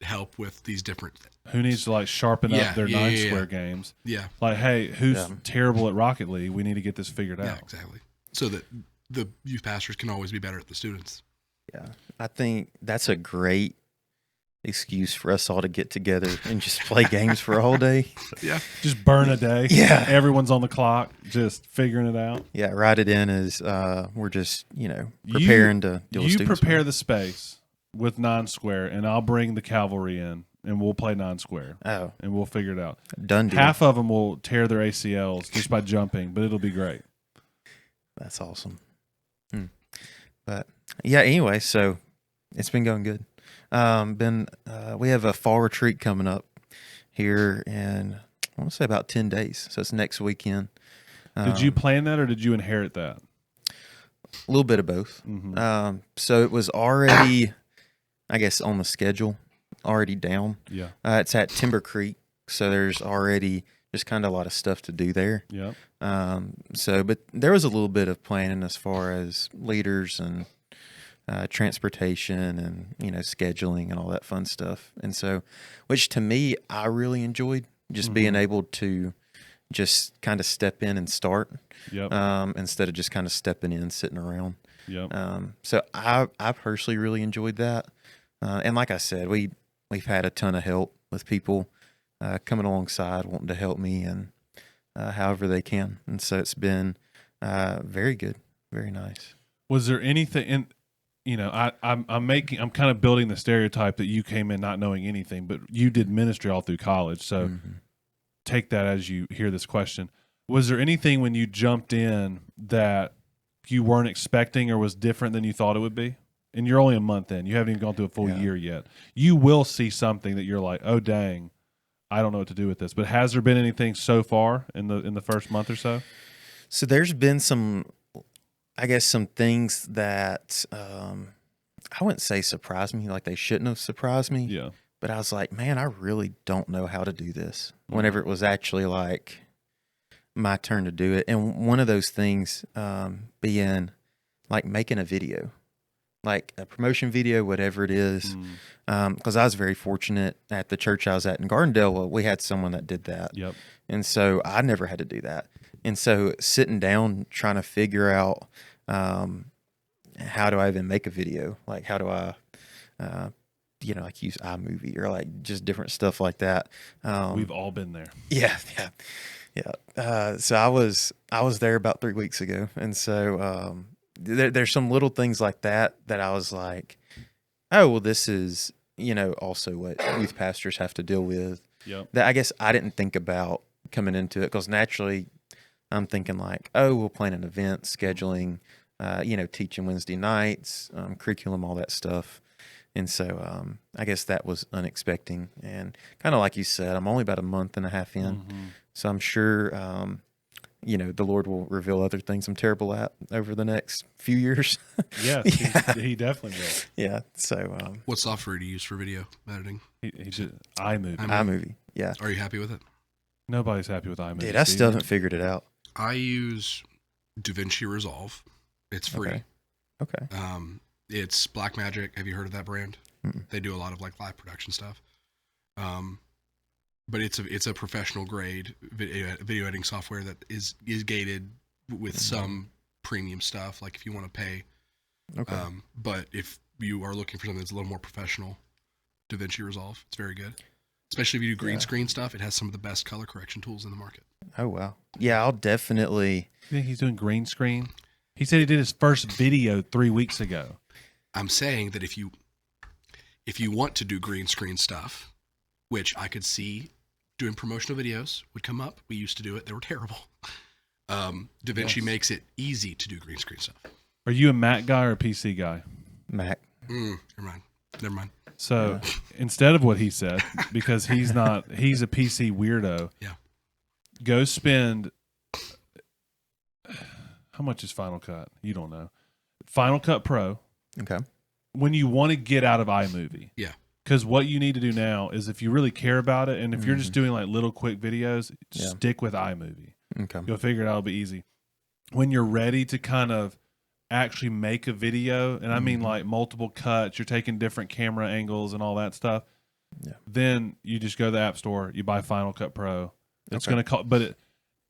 Speaker 2: help with these different?
Speaker 1: Who needs to like sharpen up their 9 square games?
Speaker 2: Yeah,
Speaker 1: Like, hey, who's terrible at Rocket League? We need to get this figured out.
Speaker 2: Yeah, exactly. So that the youth pastors can always be better at the students.
Speaker 3: Yeah, I think that's a great excuse for us all to get together and just play games for a whole day.
Speaker 2: Yeah,
Speaker 1: just burn a day.
Speaker 3: Yeah,
Speaker 1: everyone's on the clock, just figuring it out.
Speaker 3: Yeah, write it in as we're just preparing to deal with students.
Speaker 1: You prepare the space with 9 square, and I'll bring the cavalry in, and we'll play 9 square.
Speaker 3: Oh,
Speaker 1: and we'll figure it out.
Speaker 3: Done deal.
Speaker 1: Half of them will tear their ACLs just by jumping, but it'll be great.
Speaker 3: That's awesome. But yeah, anyway, so it's been going good. We have a fall retreat coming up here in, I want to say about 10 days. So it's next weekend.
Speaker 1: Did you plan that or did you inherit that?
Speaker 3: A little bit of both.
Speaker 1: Mm-hmm.
Speaker 3: So it was already, I guess, on the schedule, already down.
Speaker 1: Yeah.
Speaker 3: It's at Timber Creek. So there's already just kind of a lot of stuff to do there.
Speaker 1: Yeah.
Speaker 3: But there was a little bit of planning as far as leaders and transportation and scheduling and all that fun stuff. And so, which to me, I really enjoyed just being able to just kind of step in and start.
Speaker 1: Yep.
Speaker 3: Instead of just kind of stepping in, sitting around.
Speaker 1: Yep.
Speaker 3: So I personally really enjoyed that. And like I said, we've had a ton of help with people coming alongside, wanting to help me and however they can. And so it's been very good, very nice.
Speaker 1: Was there anything in, I'm kind of building the stereotype that you came in not knowing anything, but you did ministry all through college. So take that as you hear this question. Was there anything when you jumped in that you weren't expecting or was different than you thought it would be? And you're only a month in. You haven't even gone through a full year yet. You will see something that you're like, oh, dang, I don't know what to do with this. But has there been anything so far in the first month or so?
Speaker 3: So there's been some things that I wouldn't say surprised me, like they shouldn't have surprised me.
Speaker 1: Yeah.
Speaker 3: But I was like, man, I really don't know how to do this. Whenever it was actually like my turn to do it. And one of those things being like making a video, like a promotion video, whatever it is. Because I was very fortunate at the church I was at in Gardendale. We had someone that did that.
Speaker 1: Yep.
Speaker 3: And so I never had to do that. And so sitting down, trying to figure out how do I even make a video? Like, how do I, like use iMovie or like just different stuff like that.
Speaker 1: We've all been there.
Speaker 3: Yeah. So I was there about 3 weeks ago. And so there's some little things like that I was like, oh, well, this is, also what youth pastors have to deal with.
Speaker 1: Yep.
Speaker 3: That I guess I didn't think about coming into it because naturally I'm thinking like, oh, we'll plan an event, scheduling, teaching Wednesday nights, curriculum, all that stuff. And so I guess that was unexpected. And kind of like you said, I'm only about a month and a half in. So I'm sure, the Lord will reveal other things I'm terrible at over the next few years.
Speaker 1: Yes, he definitely will.
Speaker 3: Yeah. So
Speaker 2: what software do you use for video editing?
Speaker 1: He did iMovie.
Speaker 3: iMovie. Yeah.
Speaker 2: Are you happy with it?
Speaker 1: Nobody's happy with iMovie.
Speaker 3: Dude, I still haven't figured it out.
Speaker 2: I use DaVinci Resolve. It's free.
Speaker 3: Okay.
Speaker 2: It's Blackmagic. Have you heard of that brand?
Speaker 3: Mm-mm.
Speaker 2: They do a lot of like live production stuff. But it's a professional grade video editing software that is gated with some premium stuff. Like if you want to pay.
Speaker 3: Okay.
Speaker 2: But if you are looking for something that's a little more professional, DaVinci Resolve, it's very good. Especially if you do green screen stuff, it has some of the best color correction tools in the market.
Speaker 3: Oh wow. Yeah, I'll definitely.
Speaker 1: You think he's doing green screen? He said he did his first video 3 weeks ago.
Speaker 2: I'm saying that if you want to do green screen stuff, which I could see doing promotional videos would come up. We used to do it. They were terrible. DaVinci makes it easy to do green screen stuff.
Speaker 1: Are you a Mac guy or a PC guy?
Speaker 3: Mac.
Speaker 2: Never mind.
Speaker 1: So instead of what he said, because he's a PC weirdo.
Speaker 2: Yeah.
Speaker 1: Go spend. How much is Final Cut? You don't know. Final Cut Pro.
Speaker 3: Okay.
Speaker 1: When you want to get out of iMovie.
Speaker 2: Yeah.
Speaker 1: Because what you need to do now is if you really care about it, and if you're just doing like little quick videos, stick with iMovie.
Speaker 3: Okay.
Speaker 1: You'll figure it out. It'll be easy. When you're ready to kind of actually make a video, and I mean like multiple cuts, you're taking different camera angles and all that stuff, then you just go to the App Store, you buy Final Cut Pro. It's going to cost, but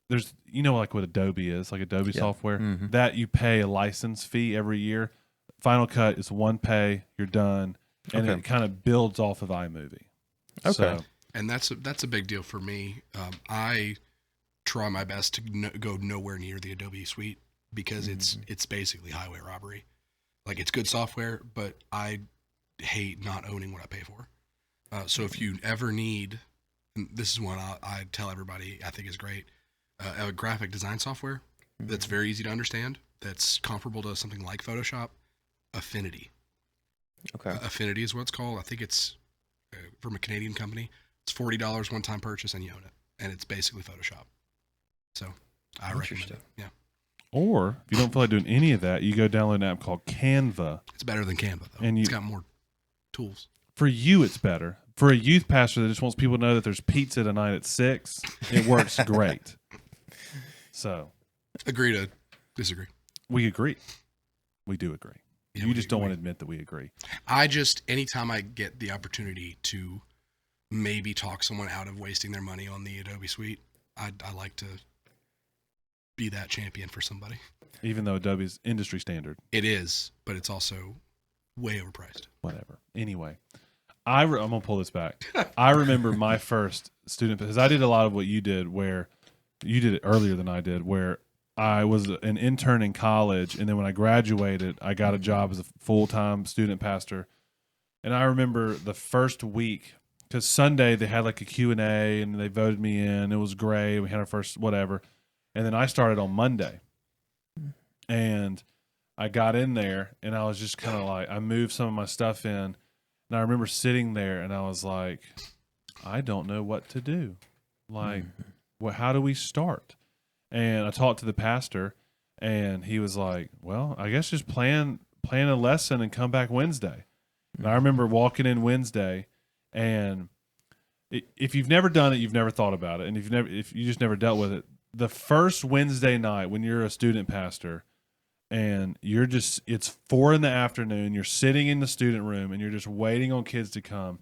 Speaker 1: there's, like what Adobe is, like Adobe software, that you pay a license fee every year. Final Cut is one pay, you're done, and it kind of builds off of iMovie.
Speaker 3: Okay.
Speaker 1: So,
Speaker 2: And that's a big deal for me. I try my best to go nowhere near the Adobe suite because it's basically highway robbery. Like, it's good software, but I hate not owning what I pay for. So if you ever need, and this is one I tell everybody I think is great, a graphic design software that's very easy to understand, that's comparable to something like Photoshop, Affinity.
Speaker 3: Okay.
Speaker 2: Affinity is what it's called. I think it's from a Canadian company. It's $40 one-time purchase and you own it. And it's basically Photoshop. So I recommend it. Yeah.
Speaker 1: or if you don't feel like doing any of that, you go download an app called Canva.
Speaker 2: It's better than Canva, though.
Speaker 1: And
Speaker 2: it's got more tools.
Speaker 1: For you, it's better. For a youth pastor that just wants people to know that there's pizza tonight at 6, it works great. So,
Speaker 2: Agree to disagree.
Speaker 1: we agree. We do agree.
Speaker 2: Yeah,
Speaker 1: You just don't want to admit that we agree.
Speaker 2: Anytime I get the opportunity to maybe talk someone out of wasting their money on the Adobe suite, I like to be that champion for somebody.
Speaker 1: Even though Adobe's industry standard.
Speaker 2: It is, but it's also way overpriced.
Speaker 1: Whatever. Anyway, I'm going to pull this back. I remember my first student, because I did a lot of what you did, where you did it earlier than I did, where I was an intern in college, and then when I graduated, I got a job as a full-time student pastor. And I remember the first week, because Sunday they had like a Q&A, and they voted me in. It was great. We had our first whatever. And then I started on Monday. And I got in there, and I was just kind of like, I moved some of my stuff in. And I remember sitting there, and I was like, I don't know what to do. Like, how do we start? And I talked to the pastor, and he was like, well, I guess just plan a lesson and come back Wednesday. And I remember walking in Wednesday, and if you've never done it, you've never thought about it. And if you just never dealt with it, the first Wednesday night when you're a student pastor and it's 4 PM, you're sitting in the student room and you're just waiting on kids to come.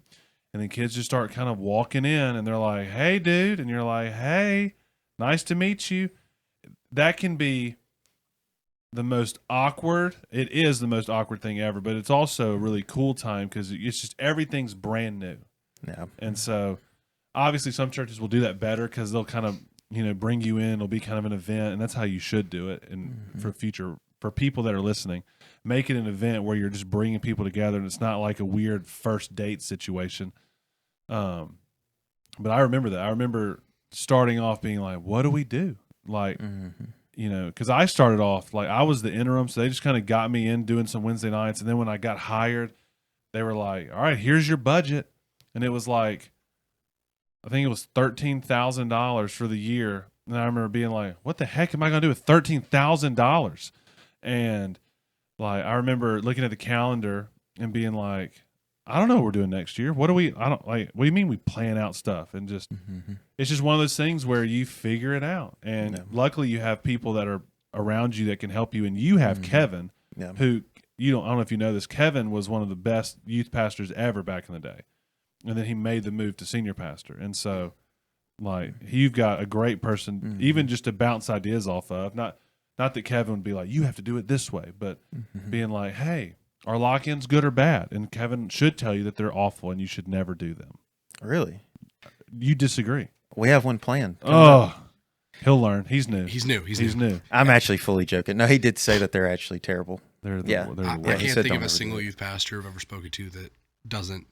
Speaker 1: And then kids just start kind of walking in and they're like, hey, dude. And you're like, hey, nice to meet you. That can be the most awkward. It is the most awkward thing ever, but it's also a really cool time because it's just everything's brand new.
Speaker 3: Yeah.
Speaker 1: And so obviously some churches will do that better because they'll kind of, bring you in. It'll be kind of an event, and that's how you should do it. And for people that are listening, make it an event where you're just bringing people together, and it's not like a weird first date situation. But I remember that. I remember starting off being like, what do we do? Like, because I started off, like, I was the interim, so they just kind of got me in doing some Wednesday nights. And then when I got hired, they were like, all right, here's your budget. And it was like, I think it was $13,000 for the year. And I remember being like, what the heck am I going to do with $13,000? And like, I remember looking at the calendar and being like, I don't know what we're doing next year. What do you mean we plan out stuff? And just, it's just one of those things where you figure it out. And luckily you have people that are around you that can help you. And you have Kevin, who I don't know if you know this, Kevin was one of the best youth pastors ever back in the day. And then he made the move to senior pastor. And so, like, you've got a great person, even just to bounce ideas off of. Not that Kevin would be like, you have to do it this way, but being like, hey, are lock-ins good or bad? And Kevin should tell you that they're awful and you should never do them.
Speaker 3: Really?
Speaker 1: You disagree?
Speaker 3: We have one planned.
Speaker 1: He'll learn. He's new.
Speaker 2: He's new.
Speaker 3: I'm actually fully joking. No, he did say that they're actually terrible.
Speaker 1: They're the
Speaker 2: I
Speaker 1: worst.
Speaker 2: can't think of a single youth pastor I've ever spoken to that doesn't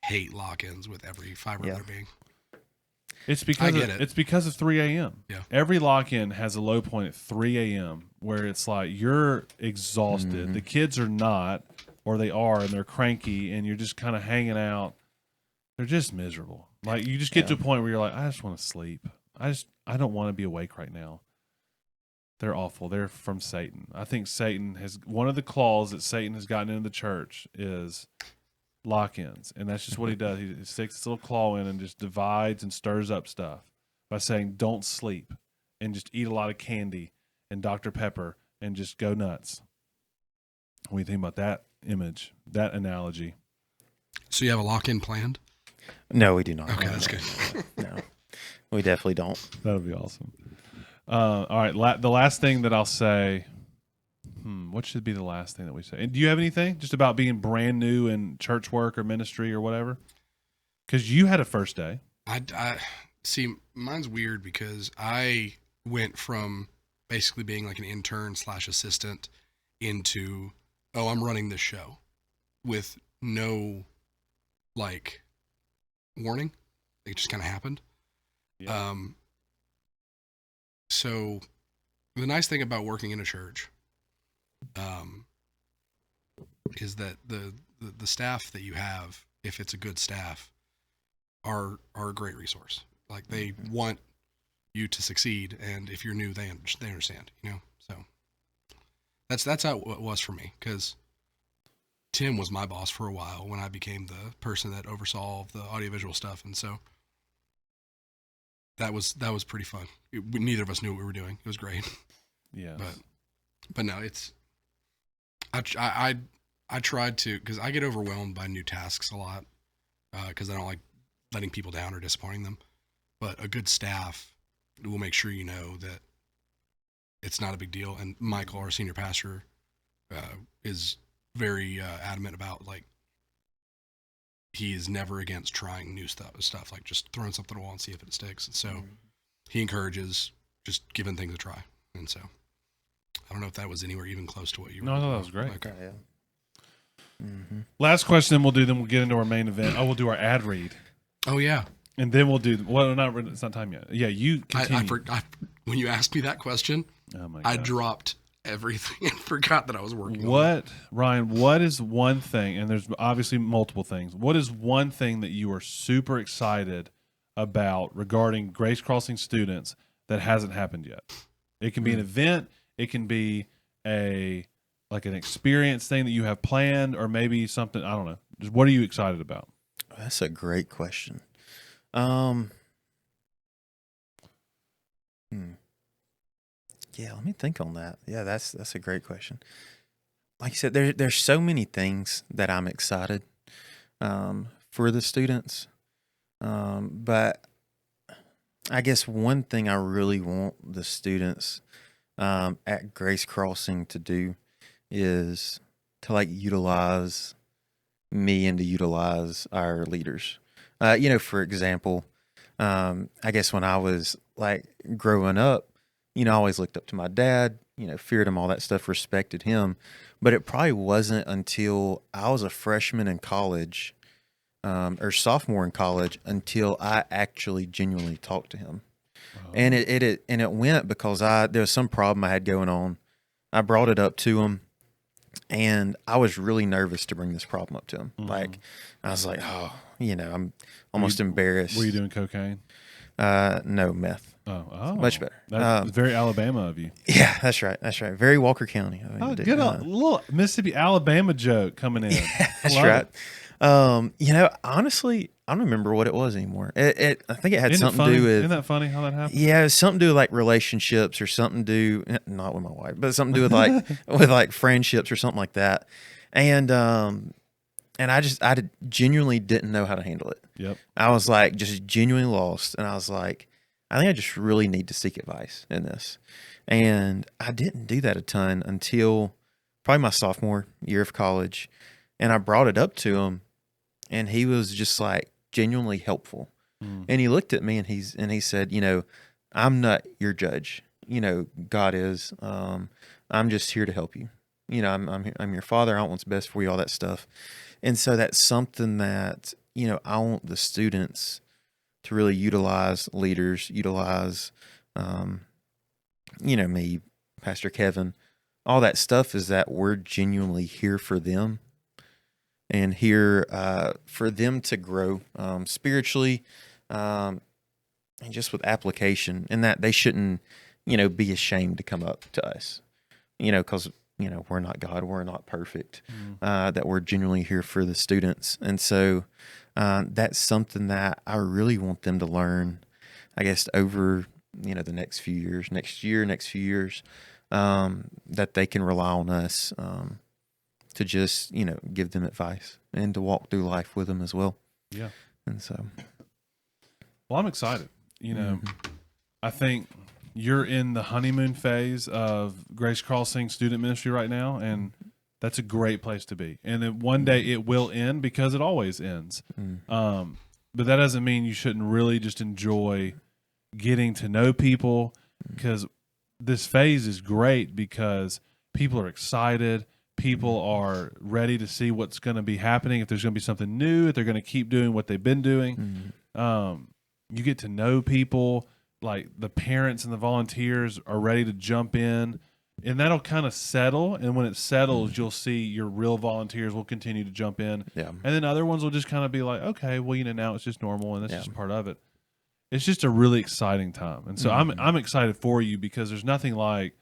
Speaker 2: hate lock-ins with every fiber of their being.
Speaker 1: It's because of 3 a.m.
Speaker 2: Yeah.
Speaker 1: Every lock-in has a low point at 3 a.m. where it's like you're exhausted. The kids are not, or they are, and they're cranky, and you're just kind of hanging out. They're just miserable. Like, you just get to a point where you're like, I just want to sleep. I don't want to be awake right now. They're awful. They're from Satan. I think one of the claws that Satan has gotten into the church is lock-ins, and that's just what he does. He sticks his little claw in and just divides and stirs up stuff by saying don't sleep and just eat a lot of candy and Dr. Pepper and just go nuts. What do you think about that image, that analogy?
Speaker 2: So you have a lock-in planned?
Speaker 3: No, we do not.
Speaker 2: Okay,
Speaker 3: No,
Speaker 2: that's
Speaker 3: no,
Speaker 2: good.
Speaker 3: No, we definitely don't.
Speaker 1: That would be awesome. All right, the last thing that I'll say. What should be the last thing that we say? And do you have anything just about being brand new in church work or ministry or whatever? Because you had a first day.
Speaker 2: I see. Mine's weird because I went from basically being like an intern / assistant into, oh, I'm running this show with no like warning. It just kind of happened.
Speaker 1: Yeah.
Speaker 2: So the nice thing about working in a church, is that the staff that you have, if it's a good staff, are a great resource. Like they want you to succeed, and if you're new, they understand. So that's how it was for me. Because Tim was my boss for a while when I became the person that oversaw the audiovisual stuff, and so that was pretty fun. Neither of us knew what we were doing. It was great.
Speaker 1: Yeah.
Speaker 2: But no, it's I tried to, because I get overwhelmed by new tasks a lot, because I don't like letting people down or disappointing them. But a good staff will make sure you know that it's not a big deal. And Michael, our senior pastor, is very adamant about, like, he is never against trying new stuff, like just throwing something at the wall and see if it sticks. And so he encourages just giving things a try. And so I don't know if that was anywhere even close to what you were.
Speaker 1: No, that was great.
Speaker 2: Okay.
Speaker 3: Yeah. Mm-hmm.
Speaker 1: Last question then we'll get into our main event. We'll do our ad read.
Speaker 2: Oh, yeah.
Speaker 1: And then we'll do, it's not time yet. Yeah, you continue.
Speaker 2: When you asked me that question,
Speaker 1: Oh my
Speaker 2: I
Speaker 1: gosh.
Speaker 2: dropped everything and forgot that I was working on it.
Speaker 1: What, Ryan, what is one thing, and there's obviously multiple things, what is one thing that you are super excited about regarding Grace Crossing students that hasn't happened yet? It can be an event, it can be an experience thing that you have planned, or maybe something, I don't know. Just what are you excited about?
Speaker 3: That's a great question. Yeah, let me think on that. Yeah, that's a great question. Like you said, there's so many things that I'm excited for the students. But I guess one thing I really want the students at Grace Crossing to do is to utilize me and to utilize our leaders. For example, I guess when I was growing up, I always looked up to my dad, feared him, all that stuff, respected him. But it probably wasn't until I was a freshman in college or sophomore in college until I actually genuinely talked to him. And it went because there was some problem I had going on. I brought it up to him, and I was really nervous to bring this problem up to him.
Speaker 1: Mm-hmm.
Speaker 3: I was like, I'm almost embarrassed.
Speaker 1: Were you doing cocaine?
Speaker 3: No, meth.
Speaker 1: Oh,
Speaker 3: Much better.
Speaker 1: That's very Alabama of you.
Speaker 3: Yeah, that's right. Very Walker County.
Speaker 1: Good little Mississippi, Alabama joke coming in.
Speaker 3: Yeah, that's right. Honestly, I don't remember what it was anymore. I think it had something to do with.
Speaker 1: Isn't that funny how that happened?
Speaker 3: Yeah, it was something to do with relationships, or something to do, not with my wife, but something to do with with friendships or something like that. And I genuinely didn't know how to handle it.
Speaker 1: Yep.
Speaker 3: I was just genuinely lost, and I was like, I think I just really need to seek advice in this. And I didn't do that a ton until probably my sophomore year of college. And I brought it up to him, and he was just genuinely helpful. And he looked at me and he said, I'm not your judge. God is. I'm just here to help you. I'm your father. I want what's best for you, all that stuff. And so that's something that, I want the students to really utilize, leaders, utilize, me, Pastor Kevin, all that stuff, is that we're genuinely here for them and here for them to grow spiritually and just with application, and that they shouldn't, be ashamed to come up to us, because, we're not God, we're not perfect, that we're genuinely here for the students. And so that's something that I really want them to learn, I guess, over, the next few years, next few years, that they can rely on us to just, give them advice and to walk through life with them as well.
Speaker 1: Yeah.
Speaker 3: And so,
Speaker 1: Well, I'm excited. I think you're in the honeymoon phase of Grace Crossing student ministry right now, and that's a great place to be. And then one day it will end because it always ends. But that doesn't mean you shouldn't really just enjoy getting to know people, because this phase is great because people are excited. People are ready to see what's going to be happening, if there's going to be something new, if they're going to keep doing what they've been doing. You get to know people, like the parents and the volunteers are ready to jump in, and that'll kind of settle. And when it settles, you'll see your real volunteers will continue to jump in.
Speaker 3: Yeah.
Speaker 1: And then other ones will just kind of be like, okay, well, now it's just normal, and that's just part of it. It's just a really exciting time. And so I'm excited for you, because there's nothing like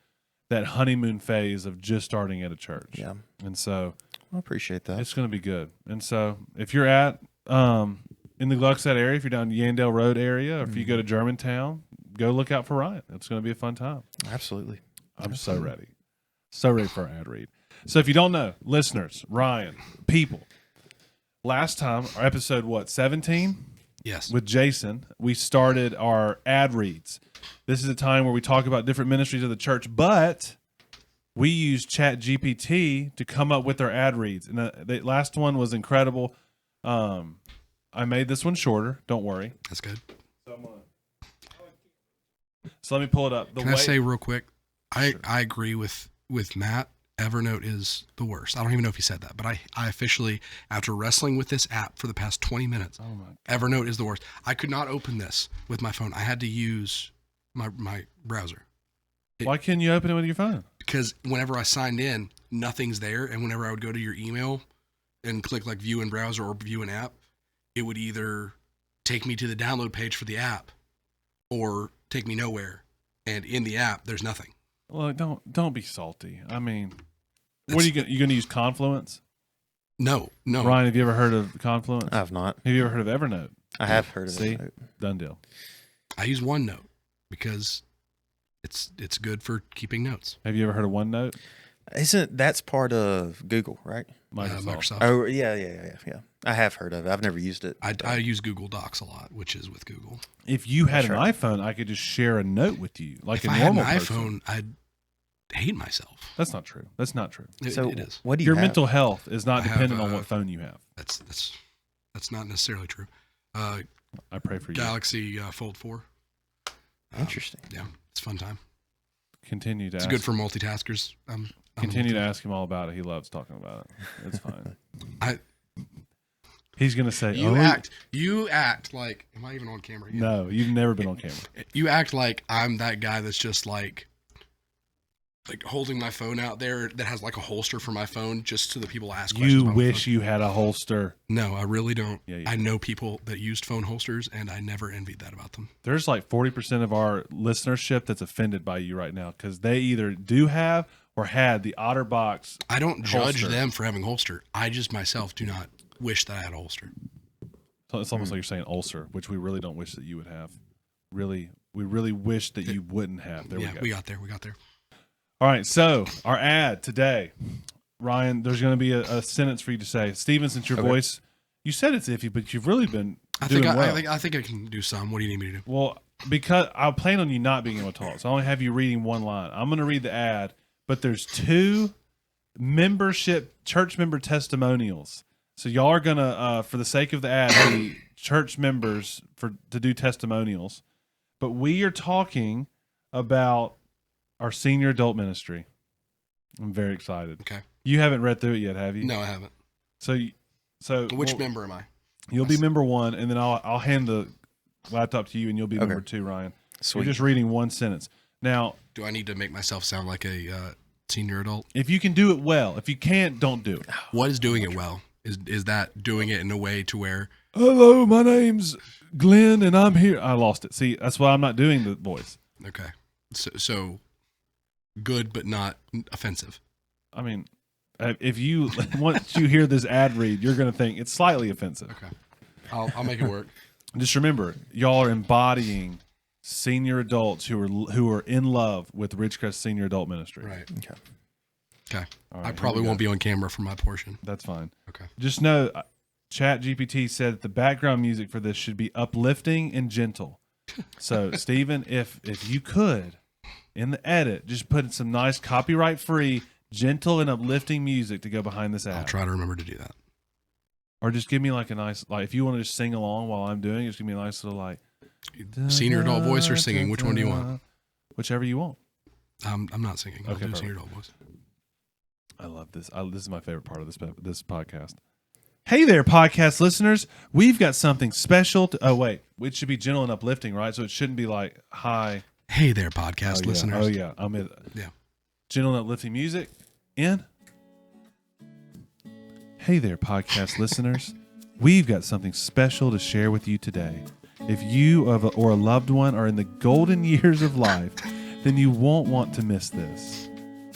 Speaker 1: that honeymoon phase of just starting at a church.
Speaker 3: Yeah.
Speaker 1: And so
Speaker 3: I appreciate that.
Speaker 1: it's going to be good. And so if you're at in the Gluckstadt area, if you're down Yandell Road area, or if you go to Germantown, go look out for Ryan. It's going to be a fun time.
Speaker 3: Absolutely.
Speaker 1: I'm so ready. So ready for our ad read. So if you don't know, listeners, Ryan, people, last time, our episode, 17?
Speaker 2: Yes.
Speaker 1: With Jason, we started our ad reads. This is a time where we talk about different ministries of the church, but we use ChatGPT to come up with our ad reads. And the last one was incredible. I made this one shorter. Don't worry.
Speaker 2: That's good.
Speaker 1: So let me pull it up.
Speaker 2: Can I say real quick? I agree with Matt. Evernote is the worst. I don't even know if he said that, but I officially, after wrestling with this app for the past 20 minutes, Evernote is the worst. I could not open this with my phone. I had to use my browser.
Speaker 1: Why couldn't you open it with your phone?
Speaker 2: Because whenever I signed in, nothing's there. And whenever I would go to your email and click like view in browser or view an app, it would either take me to the download page for the app or take me nowhere. And in the app, there's nothing.
Speaker 1: Well, don't be salty. I mean, what are you going to use? Confluence?
Speaker 2: No.
Speaker 1: Ryan, have you ever heard of Confluence?
Speaker 3: I have not.
Speaker 1: Have you ever heard of Evernote?
Speaker 3: I have heard of
Speaker 1: See?
Speaker 3: Evernote.
Speaker 1: Done deal.
Speaker 2: I use OneNote because it's good for keeping notes.
Speaker 1: Have you ever heard of OneNote?
Speaker 3: That's part of Google, right?
Speaker 2: Microsoft.
Speaker 3: Oh, yeah. I have heard of it. I've never used it.
Speaker 2: I use Google Docs a lot, which is with Google.
Speaker 1: If you had
Speaker 3: That's
Speaker 1: an
Speaker 3: right.
Speaker 1: iPhone, I could just share a note with you, like
Speaker 2: If
Speaker 1: a
Speaker 2: I had
Speaker 1: normal
Speaker 2: an
Speaker 1: person.
Speaker 2: iPhone, I'd hate myself.
Speaker 1: That's not true. That's not true.
Speaker 3: So
Speaker 2: It is.
Speaker 3: what do you
Speaker 1: Your
Speaker 3: have?
Speaker 1: mental health is not
Speaker 2: I have,
Speaker 1: dependent on what phone you have.
Speaker 2: That's not necessarily true.
Speaker 1: I pray for you.
Speaker 2: Galaxy Fold 4.
Speaker 3: Interesting.
Speaker 2: Yeah, it's a fun time.
Speaker 1: Continue to
Speaker 2: It's
Speaker 1: ask.
Speaker 2: good for multitaskers.
Speaker 1: Continue to ask him all about it. He loves talking about it. It's fine.
Speaker 2: I-
Speaker 1: He's gonna say,
Speaker 2: You act like. Am I even on camera yet?
Speaker 1: No, you've never been on camera.
Speaker 2: You act like I'm that guy that's just like holding my phone out there that has like a holster for my phone just so that people ask questions.
Speaker 1: You
Speaker 2: about my
Speaker 1: wish
Speaker 2: phone.
Speaker 1: you had a holster.
Speaker 2: No, I really don't.
Speaker 1: Yeah, you
Speaker 2: I
Speaker 1: do.
Speaker 2: know people that used phone holsters, and I never envied that about them.
Speaker 1: There's like 40% of our listenership that's offended by you right now because they either do have or had the OtterBox.
Speaker 2: I don't judge
Speaker 1: Holster.
Speaker 2: them for having holster. I just myself do not wish that I had a holster.
Speaker 1: So it's almost like you're saying ulcer, which we really don't wish that you would have. We really wish that you wouldn't have. There we go.
Speaker 2: We got there.
Speaker 1: All right, so our ad today, Ryan, there's going to be a sentence for you to say. Steven, since your voice, you said it's iffy, but you've really been doing well.
Speaker 2: I think I can do some. What do you need me to do?
Speaker 1: Well, because I plan on you not being able to talk, so I only have you reading one line. I'm going to read the ad, but there's 2 church member testimonials. So y'all are going to, for the sake of the ad, be church members to do testimonials. But we are talking about our senior adult ministry. I'm very excited.
Speaker 2: Okay.
Speaker 1: You haven't read through it yet, have you?
Speaker 2: No, I haven't.
Speaker 1: So
Speaker 2: Which member am I?
Speaker 1: You'll be member 1, and then I'll hand the laptop to you, and you'll be member 2, Ryan.
Speaker 3: Sweet.
Speaker 1: You're just reading one sentence. Now,
Speaker 2: Do I need to make myself sound like a senior adult?
Speaker 1: if you can do it well, if you can't, don't do it.
Speaker 2: What is doing it well? Is that doing it in a way to where
Speaker 1: Hello, my name's Glenn, and I'm here. I lost it. See, that's why I'm not doing the voice.
Speaker 2: okay, so good but not offensive?
Speaker 1: I mean, if you once you hear this ad read, you're going to think it's slightly offensive.
Speaker 2: Okay, I'll make it work.
Speaker 1: Just remember, y'all are embodying senior adults who are in love with Ridgecrest Senior Adult Ministry.
Speaker 2: Right.
Speaker 3: Okay.
Speaker 2: Okay.
Speaker 1: All
Speaker 2: I
Speaker 1: right,
Speaker 2: probably
Speaker 1: here we
Speaker 2: won't
Speaker 1: go.
Speaker 2: be on camera for my portion.
Speaker 1: That's fine.
Speaker 2: Okay.
Speaker 1: Just know, Chat GPT said that the background music for this should be uplifting and gentle. So, Stephen, if you could, in the edit, just put some nice copyright-free, gentle and uplifting music to go behind this ad.
Speaker 2: I'll try to remember to do that.
Speaker 1: Or just give me like a nice, like if you want to just sing along while I'm doing it, just give me a nice little like.
Speaker 2: Senior adult voice or singing? Which one do you want?
Speaker 1: Whichever you want.
Speaker 2: I'm not singing. I'll
Speaker 1: Okay,
Speaker 2: do
Speaker 1: perfect.
Speaker 2: senior adult voice.
Speaker 1: I love this. This is my favorite part of this podcast. Hey there, podcast listeners. We've got something special. Oh, wait. It should be gentle and uplifting, right? So it shouldn't be like, hi.
Speaker 2: Hey there, podcast listeners.
Speaker 1: Oh, yeah. I'm in.
Speaker 2: Yeah.
Speaker 1: Gentle and uplifting music. In. Hey there, podcast listeners. We've got something special to share with you today. If you or a loved one are in the golden years of life, then you won't want to miss this.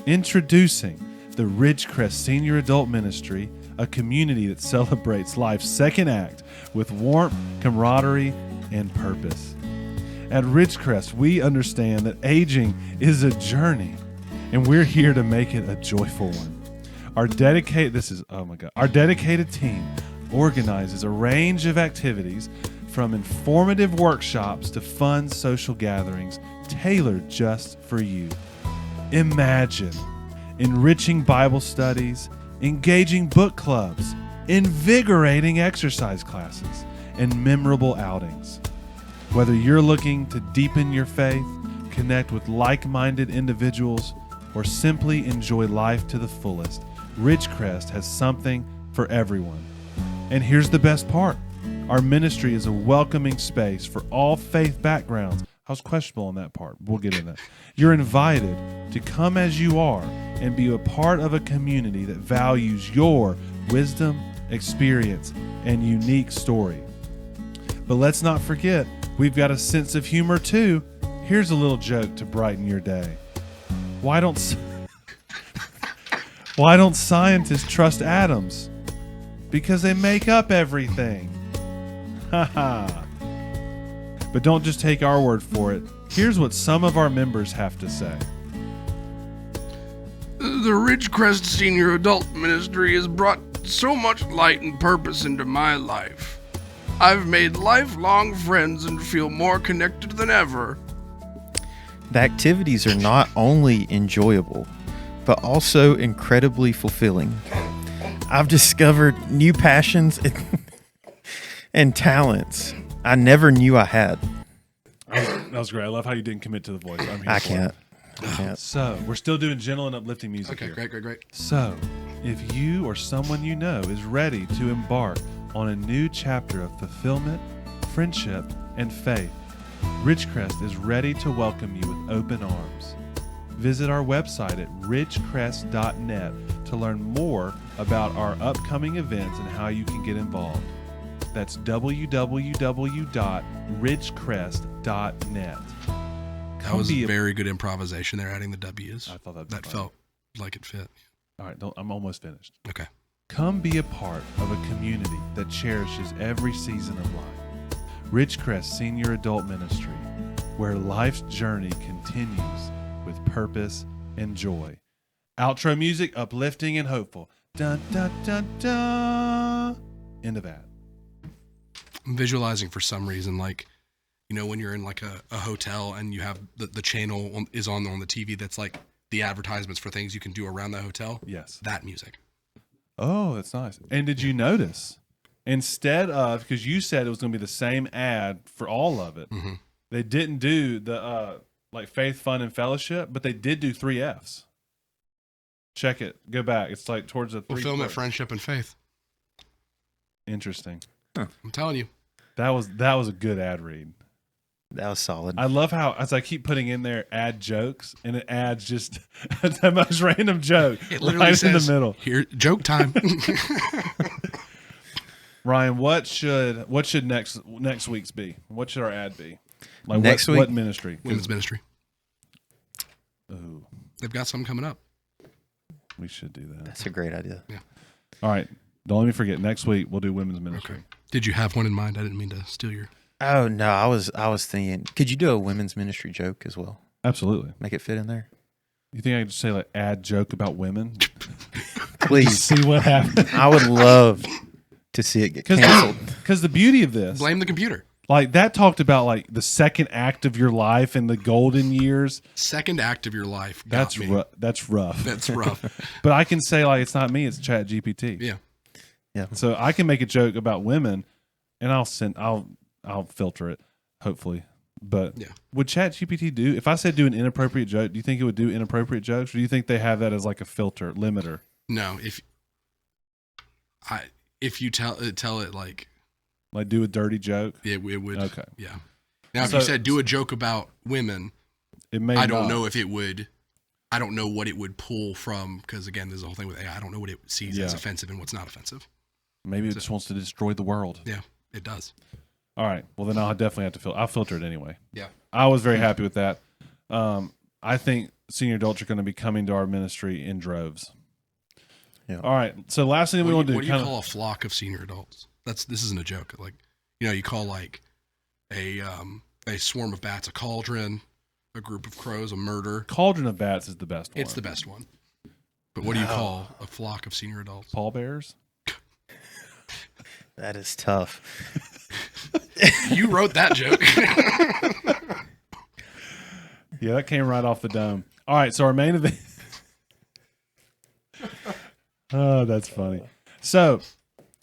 Speaker 1: Introducing the Ridgecrest Senior Adult Ministry, a community that celebrates life's second act with warmth, camaraderie, and purpose. At Ridgecrest, we understand that aging is a journey, and we're here to make it a joyful one. Our dedicated team organizes a range of activities from informative workshops to fun social gatherings tailored just for you. Imagine enriching Bible studies, engaging book clubs, invigorating exercise classes, and memorable outings. Whether you're looking to deepen your faith, connect with like-minded individuals, or simply enjoy life to the fullest, Ridgecrest has something for everyone. And here's the best part. Our ministry is a welcoming space for all faith backgrounds. I was questionable on that part. We'll get into that. You're invited to come as you are and be a part of a community that values your wisdom, experience, and unique story. But let's not forget, we've got a sense of humor too. Here's a little joke to brighten your day. Why don't scientists trust atoms? Because they make up everything. Haha. But don't just take our word for it. Here's what some of our members have to say.
Speaker 2: The Ridgecrest Senior Adult Ministry has brought so much light and purpose into my life. I've made lifelong friends and feel more connected than ever.
Speaker 3: The activities are not only enjoyable, but also incredibly fulfilling. I've discovered new passions and talents I never knew I had.
Speaker 1: That was great. I love how you didn't commit to the voice. I'm here
Speaker 3: I
Speaker 1: for
Speaker 3: can't.
Speaker 1: it.
Speaker 3: I can't.
Speaker 1: So, we're still doing gentle and uplifting music
Speaker 2: Okay,
Speaker 1: here.
Speaker 2: great.
Speaker 1: So, if you or someone you know is ready to embark on a new chapter of fulfillment, friendship, and faith, Ridgecrest is ready to welcome you with open arms. Visit our website at ridgecrest.net to learn more about our upcoming events and how you can get involved. That's www.ridgecrest.net.
Speaker 2: That was very good improvisation there, adding the W's.
Speaker 1: I thought
Speaker 2: that felt like it fit.
Speaker 1: All right, I'm almost finished.
Speaker 2: Okay.
Speaker 1: Come be a part of a community that cherishes every season of life. Ridgecrest Senior Adult Ministry, where life's journey continues with purpose and joy. Outro music, uplifting and hopeful. Dun, dun, dun, dun. End of ad.
Speaker 2: I'm visualizing for some reason, like, you know, when you're in like a hotel and you have the channel is on the TV that's like the advertisements for things you can do around the hotel.
Speaker 1: Yes.
Speaker 2: That music.
Speaker 1: Oh, that's nice. And did you notice, instead of, because you said it was going to be the same ad for all of it,
Speaker 2: Mm-hmm.
Speaker 1: they didn't do the like faith, fun, and fellowship, but they did do 3 F's. Check it. Go back. It's like towards the 3
Speaker 2: Fulfillment,
Speaker 1: parts.
Speaker 2: friendship, and faith.
Speaker 1: Interesting.
Speaker 2: I'm telling you.
Speaker 1: That was a good ad read.
Speaker 3: That was solid.
Speaker 1: I love how, as I keep putting in there ad jokes, and it adds just the most random joke
Speaker 2: It literally
Speaker 1: right
Speaker 2: says,
Speaker 1: in the middle.
Speaker 2: Here, joke time.
Speaker 1: Ryan, what should next week's be? What should our ad be? Like
Speaker 3: Next week?
Speaker 1: what ministry?
Speaker 2: Women's ministry.
Speaker 1: Ooh,
Speaker 2: They've got something coming up.
Speaker 1: we should do that.
Speaker 3: That's a great idea.
Speaker 1: All right. Don't let me forget. Next week we'll do women's ministry.
Speaker 2: Okay. Did you have one in mind? I didn't mean to steal your.
Speaker 3: Oh no, I was thinking, could you do a women's ministry joke as well?
Speaker 1: Absolutely.
Speaker 3: Make it fit in there.
Speaker 1: You think I could just say like add joke about women?
Speaker 3: Please.
Speaker 1: See what happens.
Speaker 3: I would love to see it get canceled.
Speaker 1: Because the beauty of this,
Speaker 2: Blame the computer.
Speaker 1: like that talked about like the second act of your life and the golden years.
Speaker 2: Second act of your life.
Speaker 1: That's that's rough.
Speaker 2: That's rough.
Speaker 1: But I can say like it's not me, it's Chat GPT.
Speaker 2: Yeah.
Speaker 1: So I can make a joke about women, and I'll filter it, hopefully. But
Speaker 2: Yeah.
Speaker 1: would Chat GPT do if I said do an inappropriate joke? Do you think it would do inappropriate jokes, or do you think they have that as like a filter limiter?
Speaker 2: No, if you tell it like
Speaker 1: do a dirty joke,
Speaker 2: it would.
Speaker 1: Okay.
Speaker 2: Yeah. Now, if
Speaker 1: So-
Speaker 2: you said do a joke about women,
Speaker 1: it may.
Speaker 2: I don't
Speaker 1: not.
Speaker 2: know if it would. I don't know what it would pull from because again, there's a whole thing with AI. I don't know what it sees as
Speaker 1: Yeah.
Speaker 2: offensive and what's not offensive.
Speaker 1: Maybe it just wants to destroy the world.
Speaker 2: Yeah, it does.
Speaker 1: All right. Well, then I'll definitely have to filter. I'll filter it anyway.
Speaker 2: Yeah.
Speaker 1: I was very happy with that. I think senior adults are going to be coming to our ministry in droves.
Speaker 3: Yeah.
Speaker 1: All right. So last thing we want to do.
Speaker 2: What do you call a flock of senior adults? This isn't a joke. Like, you call like a swarm of bats a cauldron, a group of crows a murder.
Speaker 1: Cauldron of Bats is the best one.
Speaker 2: It's the best one. But what do you call a flock of senior adults?
Speaker 1: Pallbearers?
Speaker 3: That is tough.
Speaker 2: You wrote that joke.
Speaker 1: Yeah, that came right off the dome. All right. So our main event. Oh, that's funny. So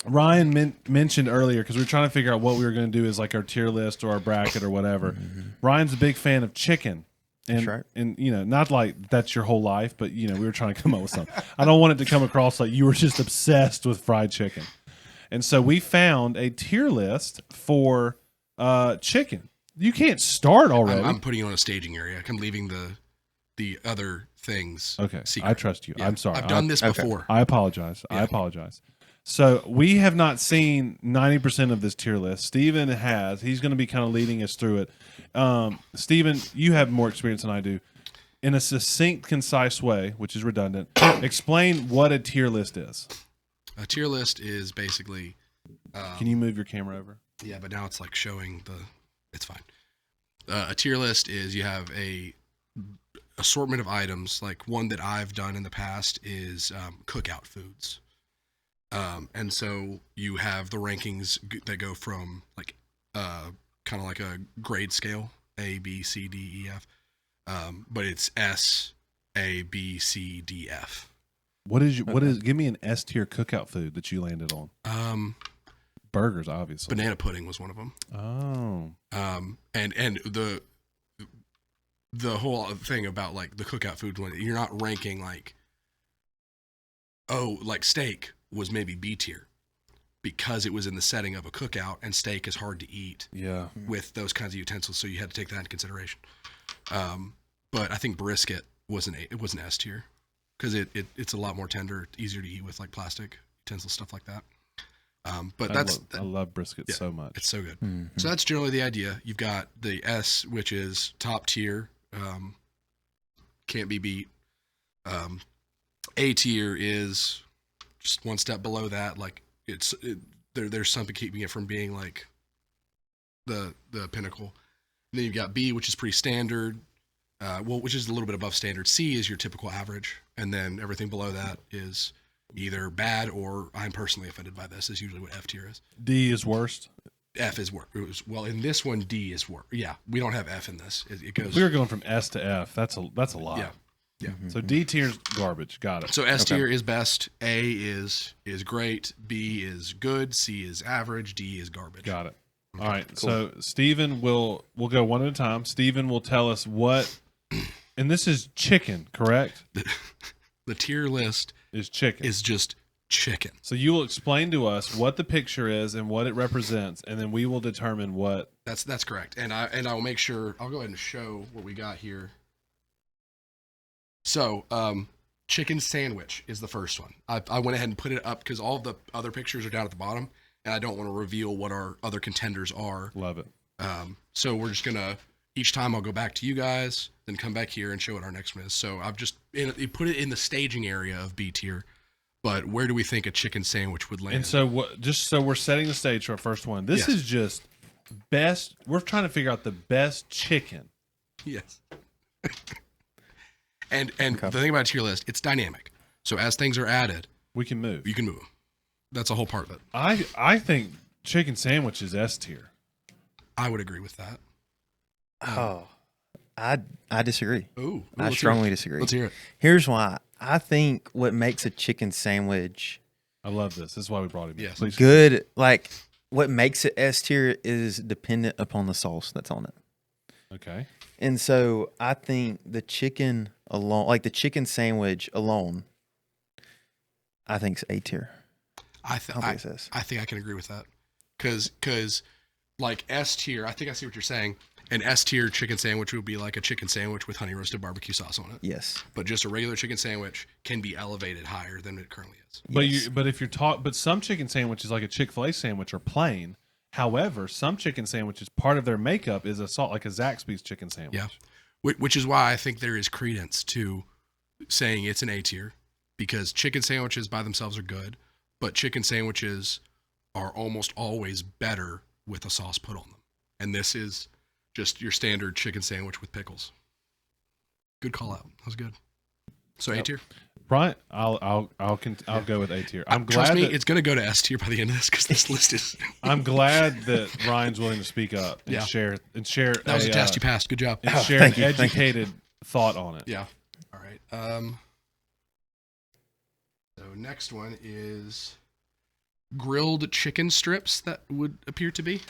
Speaker 1: Ryan mentioned earlier, because we were trying to figure out what we were going to do as like our tier list or our bracket or whatever. Ryan's a big fan of chicken. And,
Speaker 3: That's right.
Speaker 1: And, not like that's your whole life, but, we were trying to come up with something. I don't want it to come across like you were just obsessed with fried chicken. And so we found a tier list for chicken. You can't start already.
Speaker 2: I'm putting you on a staging area. I'm leaving the other things.
Speaker 1: Okay.
Speaker 2: secret.
Speaker 1: I trust you.
Speaker 2: Yeah.
Speaker 1: I'm sorry.
Speaker 2: I've done this before.
Speaker 1: I apologize. I apologize. So we have not seen 90% of this tier list. Steven has. He's going to be kind of leading us through it. Steven, you have more experience than I do. In a succinct, concise way, which is redundant, explain what a tier list is.
Speaker 2: A tier list is basically.
Speaker 1: Can you move your camera over?
Speaker 2: Yeah, but now it's like showing it's fine. A tier list is you have a assortment of items. Like one that I've done in the past is cookout foods. And so you have the rankings that go from like kind of like a grade scale, A, B, C, D, E, F. But it's S, A, B, C, D, F.
Speaker 1: What is give me an S tier cookout food that you landed on? Burgers, obviously.
Speaker 2: Banana pudding was one of them.
Speaker 1: Oh.
Speaker 2: And the whole thing about like the cookout food one, you're not ranking like, like steak was maybe B tier because it was in the setting of a cookout, and steak is hard to eat with those kinds of utensils, so you had to take that into consideration. But I think brisket was an S tier because it's a lot more tender, easier to eat with like plastic utensils, stuff like that. But I
Speaker 1: love brisket so much.
Speaker 2: It's so good.
Speaker 3: Mm-hmm.
Speaker 2: So that's generally the idea. You've got the S, which is top tier, can't be beat. A tier is just one step below that. Like there's something keeping it from being like the pinnacle. And then you've got B, which is pretty standard. Which is a little bit above standard. C is your typical average, and then everything below that is either bad or I'm personally offended by this. Is usually what F tier is.
Speaker 1: D is worst.
Speaker 2: F is worse. Well, in this one, D is worse. Yeah, we don't have F in this. It goes.
Speaker 1: We were going from S to F. That's a lot.
Speaker 2: Yeah. Yeah.
Speaker 1: So D tier's garbage. Got it.
Speaker 2: So S tier is best. A is great. B is good. C is average. D is garbage.
Speaker 1: Got it. All right. Cool. So Steven we'll go one at a time. Steven will tell us what, and this is chicken, correct?
Speaker 2: The tier list
Speaker 1: is chicken.
Speaker 2: Is just chicken.
Speaker 1: So you will explain to us what the picture is and what it represents, and then we will determine what.
Speaker 2: That's correct. And I will make sure. I'll go ahead and show what we got here. So, chicken sandwich is the first one. I went ahead and put it up because all the other pictures are down at the bottom, and I don't want to reveal what our other contenders are.
Speaker 1: Love it.
Speaker 2: So we're just gonna each time I'll go back to you guys, then come back here and show what our next one is. So I've just put it in the staging area of B tier. But where do we think a chicken sandwich would land?
Speaker 1: And so just so we're setting the stage for our first one. This is just best. We're trying to figure out the best chicken.
Speaker 2: Yes. And
Speaker 3: Okay.
Speaker 2: the thing about a tier list, it's dynamic. So as things are added,
Speaker 1: We can move.
Speaker 2: you can move them. That's a whole part of it.
Speaker 1: I think chicken sandwich is S tier.
Speaker 2: I would agree with that.
Speaker 3: Oh, I disagree.
Speaker 2: Ooh,
Speaker 3: I
Speaker 2: let's
Speaker 3: strongly
Speaker 2: hear it.
Speaker 3: disagree.
Speaker 2: Let's hear it.
Speaker 3: Here's why. I think what makes a chicken sandwich
Speaker 1: I love this. This is why we brought him.
Speaker 2: Yes.
Speaker 1: Please.
Speaker 3: good, like what makes it S tier is dependent upon the sauce that's on it.
Speaker 1: Okay.
Speaker 3: And so I think the chicken alone, like the chicken sandwich alone, I think it's A tier.
Speaker 2: I
Speaker 3: I don't think it's S.
Speaker 2: think I can agree with that. Because like S tier, I think I see what you're saying. An S tier chicken sandwich would be like a chicken sandwich with honey roasted barbecue sauce on it.
Speaker 3: Yes.
Speaker 2: But just a regular chicken sandwich can be elevated higher than it currently is.
Speaker 1: But
Speaker 3: Yes.
Speaker 1: but if you're but some chicken sandwiches like a Chick-fil-A sandwich are plain. However, some chicken sandwiches, part of their makeup is a salt, like a Zaxby's chicken sandwich.
Speaker 2: Yeah. Which is why I think there is credence to saying it's an A tier, because chicken sandwiches by themselves are good, but chicken sandwiches are almost always better with a sauce put on them. And this is just your standard chicken sandwich with pickles. Good call out. That was good. So A tier.
Speaker 1: Brian, I'll go with A tier. I'm
Speaker 2: Trust
Speaker 1: glad
Speaker 2: me,
Speaker 1: that,
Speaker 2: it's going to go to S tier by the end of this because this list is.
Speaker 1: I'm glad that Ryan's willing to speak up and
Speaker 2: Yeah.
Speaker 1: share
Speaker 2: That was a test you passed. Good job.
Speaker 1: and
Speaker 3: Oh,
Speaker 1: share
Speaker 3: thank
Speaker 1: an
Speaker 3: you, thank you.
Speaker 1: educated thought on it.
Speaker 2: Yeah. All right. So next one is grilled chicken strips that would appear to be.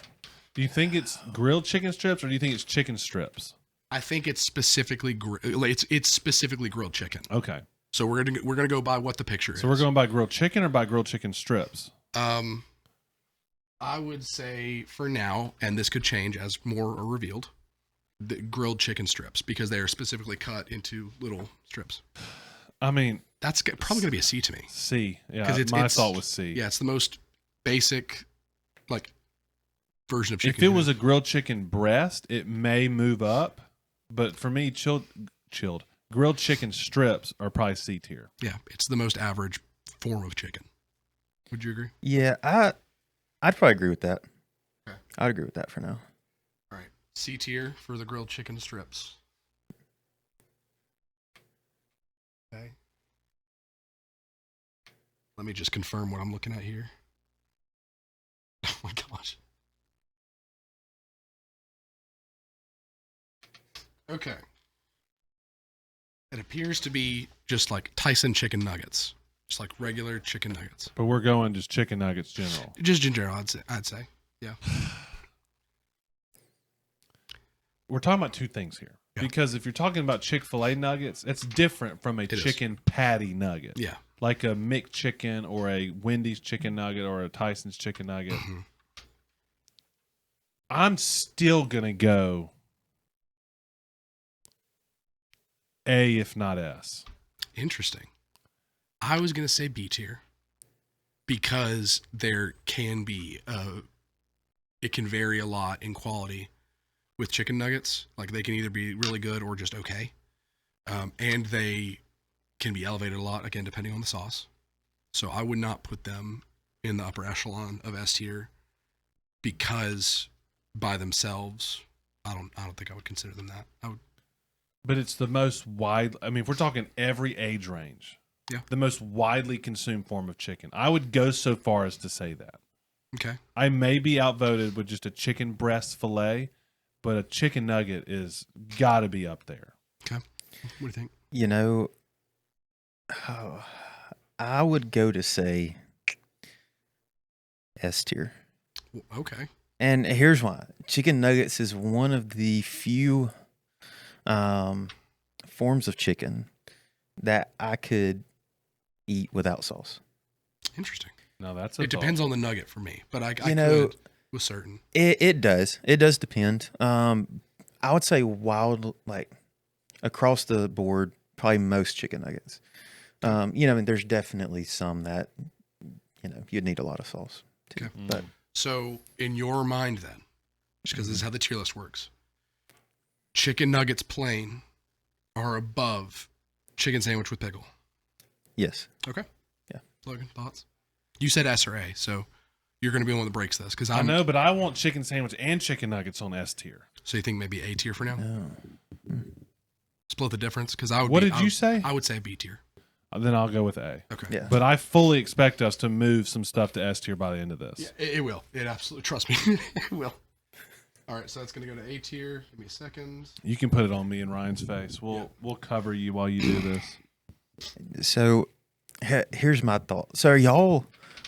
Speaker 1: Do you think it's grilled chicken strips or do you think it's chicken strips?
Speaker 2: I think it's specifically it's specifically grilled chicken.
Speaker 1: Okay.
Speaker 2: So we're gonna go by what the picture is.
Speaker 1: So we're going by grilled chicken or by grilled chicken strips?
Speaker 2: I would say for now, and this could change as more are revealed, the grilled chicken strips because they are specifically cut into little strips.
Speaker 1: I mean,
Speaker 2: That's probably gonna be a C to me.
Speaker 1: C. Yeah,
Speaker 2: 'Cause
Speaker 1: my thought was C.
Speaker 2: Yeah, it's the most basic, like, version of chicken.
Speaker 1: If it was a grilled chicken breast, it may move up. But for me, chilled grilled chicken strips are probably C tier.
Speaker 2: Yeah, it's the most average form of chicken. Would you agree?
Speaker 3: Yeah, I'd probably agree with that.
Speaker 2: Okay.
Speaker 3: I'd agree with that for now.
Speaker 2: All right, C tier for the grilled chicken strips. Okay. Let me just confirm what I'm looking at here. Oh my gosh. Okay. It appears to be just like Tyson chicken nuggets. Just like regular chicken nuggets.
Speaker 1: But we're going just chicken nuggets general.
Speaker 2: Just in general, I'd say. Yeah.
Speaker 1: We're talking about two things here.
Speaker 2: Yeah.
Speaker 1: Because if you're talking about Chick-fil-A nuggets, it's different from a
Speaker 2: is.
Speaker 1: chicken patty nugget.
Speaker 2: Yeah.
Speaker 1: Like a McChicken or a Wendy's chicken nugget or a Tyson's chicken nugget.
Speaker 2: Mhm.
Speaker 1: I'm still going to go A, if not S.
Speaker 2: Interesting. I was going to say B tier because there can be, it can vary a lot in quality with chicken nuggets. Like they can either be really good or just okay. And they can be elevated a lot, again, depending on the sauce. So I would not put them in the upper echelon of S tier because by themselves, I don't think I would consider them that. I would.
Speaker 1: But it's the most wide. I mean, if we're talking every age range,
Speaker 2: Yeah.
Speaker 1: the most widely consumed form of chicken. I would go so far as to say that.
Speaker 2: Okay.
Speaker 1: I may be outvoted with just a chicken breast fillet, but a chicken nugget is got to be up there.
Speaker 2: Okay. What do you think?
Speaker 3: You know, I would go to say S tier.
Speaker 2: Okay.
Speaker 3: And here's why. Chicken nuggets is one of the few forms of chicken that I could eat without sauce.
Speaker 2: Interesting.
Speaker 1: Now that's a
Speaker 2: It depends on the nugget for me, but I
Speaker 3: know,
Speaker 2: could with certain.
Speaker 3: It does. It does depend. I would say like across the board, probably most chicken nuggets. I mean, there's definitely some that, you'd need a lot of sauce too.
Speaker 2: Okay.
Speaker 3: But
Speaker 2: So in your mind then, just because this is how the tier list works, chicken nuggets plain are above chicken sandwich with pickle.
Speaker 3: yes.
Speaker 2: Okay.
Speaker 3: Yeah.
Speaker 2: Logan, thoughts? You said S or A, so you're going to be the one that breaks this because
Speaker 1: I know, but I want chicken sandwich and chicken nuggets on S tier.
Speaker 2: So you think maybe A tier for now?
Speaker 3: Oh.
Speaker 2: split the difference? Because I would.
Speaker 1: What did you say?
Speaker 2: I would say B tier.
Speaker 1: Then I'll go with A.
Speaker 2: Okay.
Speaker 3: Yeah.
Speaker 1: But I fully expect us to move some stuff to S tier by the end of this.
Speaker 2: Yeah, it will. It absolutely. Trust me, it will. All right, so that's gonna go to A tier. Give me a second.
Speaker 1: You can put it on me and Ryan's face. We'll cover you while you do this.
Speaker 3: So here's my thought. So are y'all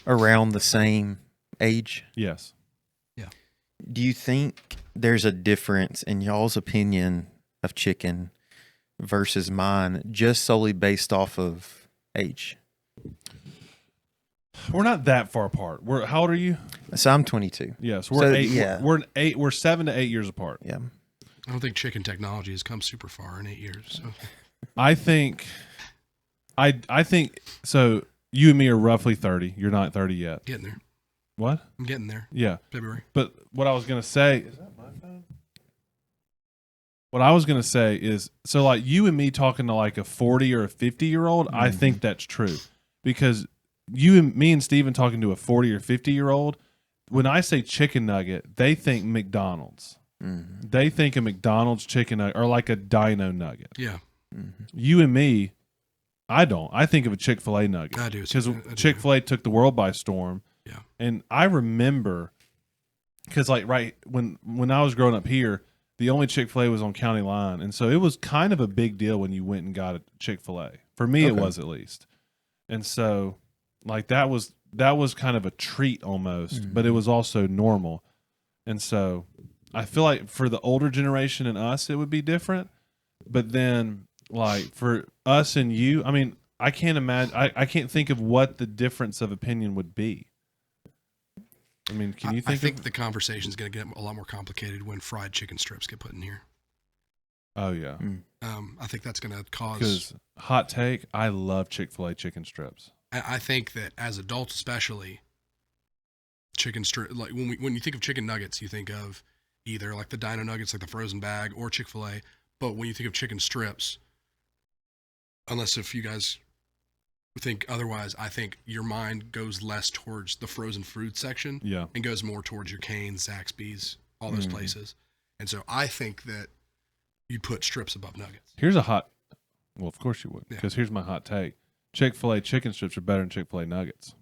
Speaker 3: around the same age?
Speaker 1: Yes.
Speaker 3: Do you think there's a difference in y'all's opinion of chicken versus mine just solely based off of age?
Speaker 1: We're not that far apart. How old are you?
Speaker 3: So I'm 22.
Speaker 1: Yes, we're
Speaker 3: So,
Speaker 1: 8.
Speaker 3: yeah.
Speaker 1: We're 7 to 8 years apart.
Speaker 3: Yeah.
Speaker 2: I don't think chicken technology has come super far in 8 years. So.
Speaker 1: I think so. You and me are roughly 30. You're not 30 yet.
Speaker 2: Getting there.
Speaker 1: What?
Speaker 2: I'm getting there.
Speaker 1: Yeah.
Speaker 2: February.
Speaker 1: But what I was gonna say is that my phone? What I was gonna say is so like you and me talking to like a 40 or a 50-year-old, I think that's true because you and me and Steven talking to a 40 or 50-year-old. When I say chicken nugget, they think McDonald's.
Speaker 3: Mm-hmm.
Speaker 1: They think a McDonald's chicken nugget or like a Dino nugget.
Speaker 2: Yeah.
Speaker 3: Mm-hmm.
Speaker 1: You and me, I don't. I think of a Chick-fil-A nugget.
Speaker 2: I do.
Speaker 1: Because
Speaker 2: I do.
Speaker 1: Chick-fil-A took the world by storm.
Speaker 2: Yeah.
Speaker 1: And I remember, because like when I was growing up here, the only Chick-fil-A was on County Line. And so it was kind of a big deal when you went and got a Chick-fil-A. For me, it was at least. And so like that was kind of a treat almost, but it was also normal. And so I feel like for the older generation and us, it would be different. But then like for us and you, I mean, I can't imagine, I can't think of what the difference of opinion would be. I mean, can you think?
Speaker 2: I think the conversation is going to get a lot more complicated when fried chicken strips get put in here.
Speaker 1: Oh yeah,
Speaker 2: I think that's going to cause.
Speaker 1: because hot take, I love Chick-fil-A chicken strips.
Speaker 2: I think that as adults, especially, chicken strip. Like when you think of chicken nuggets, you think of either like the Dino Nuggets, like the frozen bag, or Chick-fil-A. But when you think of chicken strips, unless if you guys think otherwise, I think your mind goes less towards the frozen food section
Speaker 1: Yeah,
Speaker 2: and goes more towards your Cane's, Zaxby's, all those places. And so I think that you put strips above nuggets.
Speaker 1: here's a hot. Well, of course you would,
Speaker 2: Yeah.
Speaker 1: because here's my hot take: Chick-fil-A chicken strips are better than Chick-fil-A nuggets.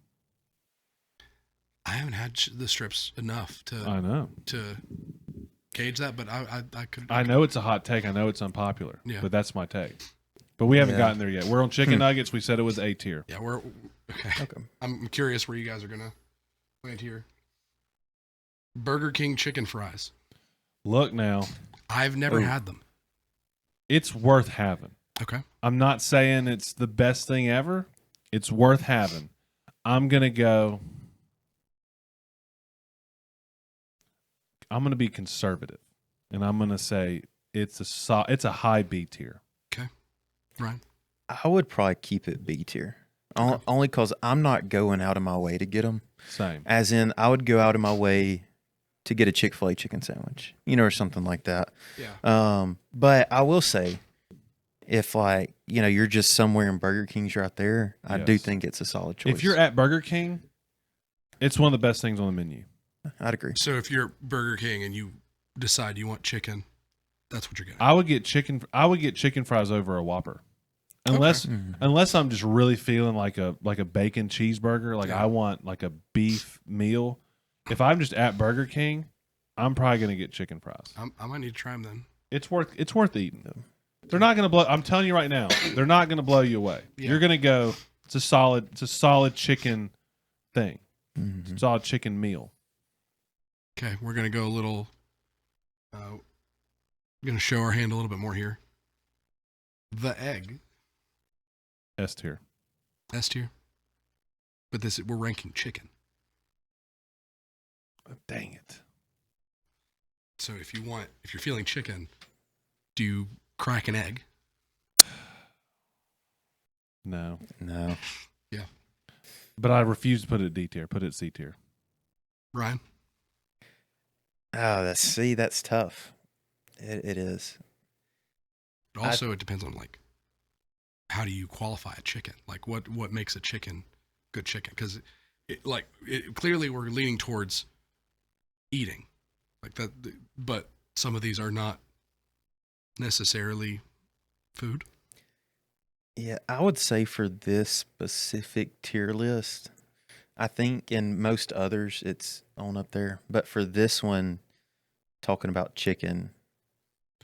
Speaker 2: I haven't had the strips enough
Speaker 1: I know.
Speaker 2: to gauge that, but I could.
Speaker 1: I know it's a hot take. I know it's unpopular.
Speaker 2: Yeah.
Speaker 1: But that's my take. But we haven't
Speaker 3: Yeah.
Speaker 1: gotten there yet. We're on chicken nuggets. We said it was A tier.
Speaker 2: Yeah, we're okay.
Speaker 3: Okay.
Speaker 2: I'm curious where you guys are gonna land here. Burger King chicken fries.
Speaker 1: Look now,
Speaker 2: I've never
Speaker 3: Oh.
Speaker 2: had them.
Speaker 1: it's worth having.
Speaker 2: Okay.
Speaker 1: I'm not saying it's the best thing ever. It's worth having. I'm going to be conservative. And I'm going to say it's a high B tier.
Speaker 2: Ryan.
Speaker 3: I would probably keep it B tier. Only because I'm not going out of my way to get them.
Speaker 1: Same.
Speaker 3: As in, I would go out of my way to get a Chick-fil-A chicken sandwich, or something like that.
Speaker 2: Yeah.
Speaker 3: But I will say, if like, you're just somewhere in Burger King's right there, I do
Speaker 1: Yes.
Speaker 3: think it's a solid choice.
Speaker 1: If you're at Burger King, it's one of the best things on the menu.
Speaker 3: I'd agree.
Speaker 2: So if you're Burger King and you decide you want chicken, that's what you're getting.
Speaker 1: I would get chicken fries over a Whopper. Unless I'm just really feeling like a bacon cheeseburger, like
Speaker 2: Yeah.
Speaker 1: I want like a beef meal. If I'm just at Burger King, I'm probably gonna get chicken fries.
Speaker 2: I might need to try them then.
Speaker 1: It's worth eating. They're not gonna blow. I'm telling you right now, they're not gonna blow you away.
Speaker 2: Yeah.
Speaker 1: You're gonna go. It's a solid chicken thing.
Speaker 3: Mhm.
Speaker 1: Solid chicken meal.
Speaker 2: Okay, we're gonna go a little. We're gonna show our hand a little bit more here. The egg,
Speaker 1: S tier.
Speaker 2: S tier. But we're ranking chicken.
Speaker 1: Dang it.
Speaker 2: So if you're feeling chicken, do you crack an egg?
Speaker 1: No,
Speaker 3: No.
Speaker 1: but I refuse to put it at D tier. Put it at C tier.
Speaker 2: Ryan?
Speaker 3: Oh, that's tough. It is.
Speaker 2: But also, it depends on like, how do you qualify a chicken? Like, what makes a chicken good chicken? Because, clearly we're leaning towards eating, like that. But some of these are not necessarily Food.
Speaker 3: Yeah, I would say for this specific tier list, I think in most others it's on up there, but for this one, talking about chicken,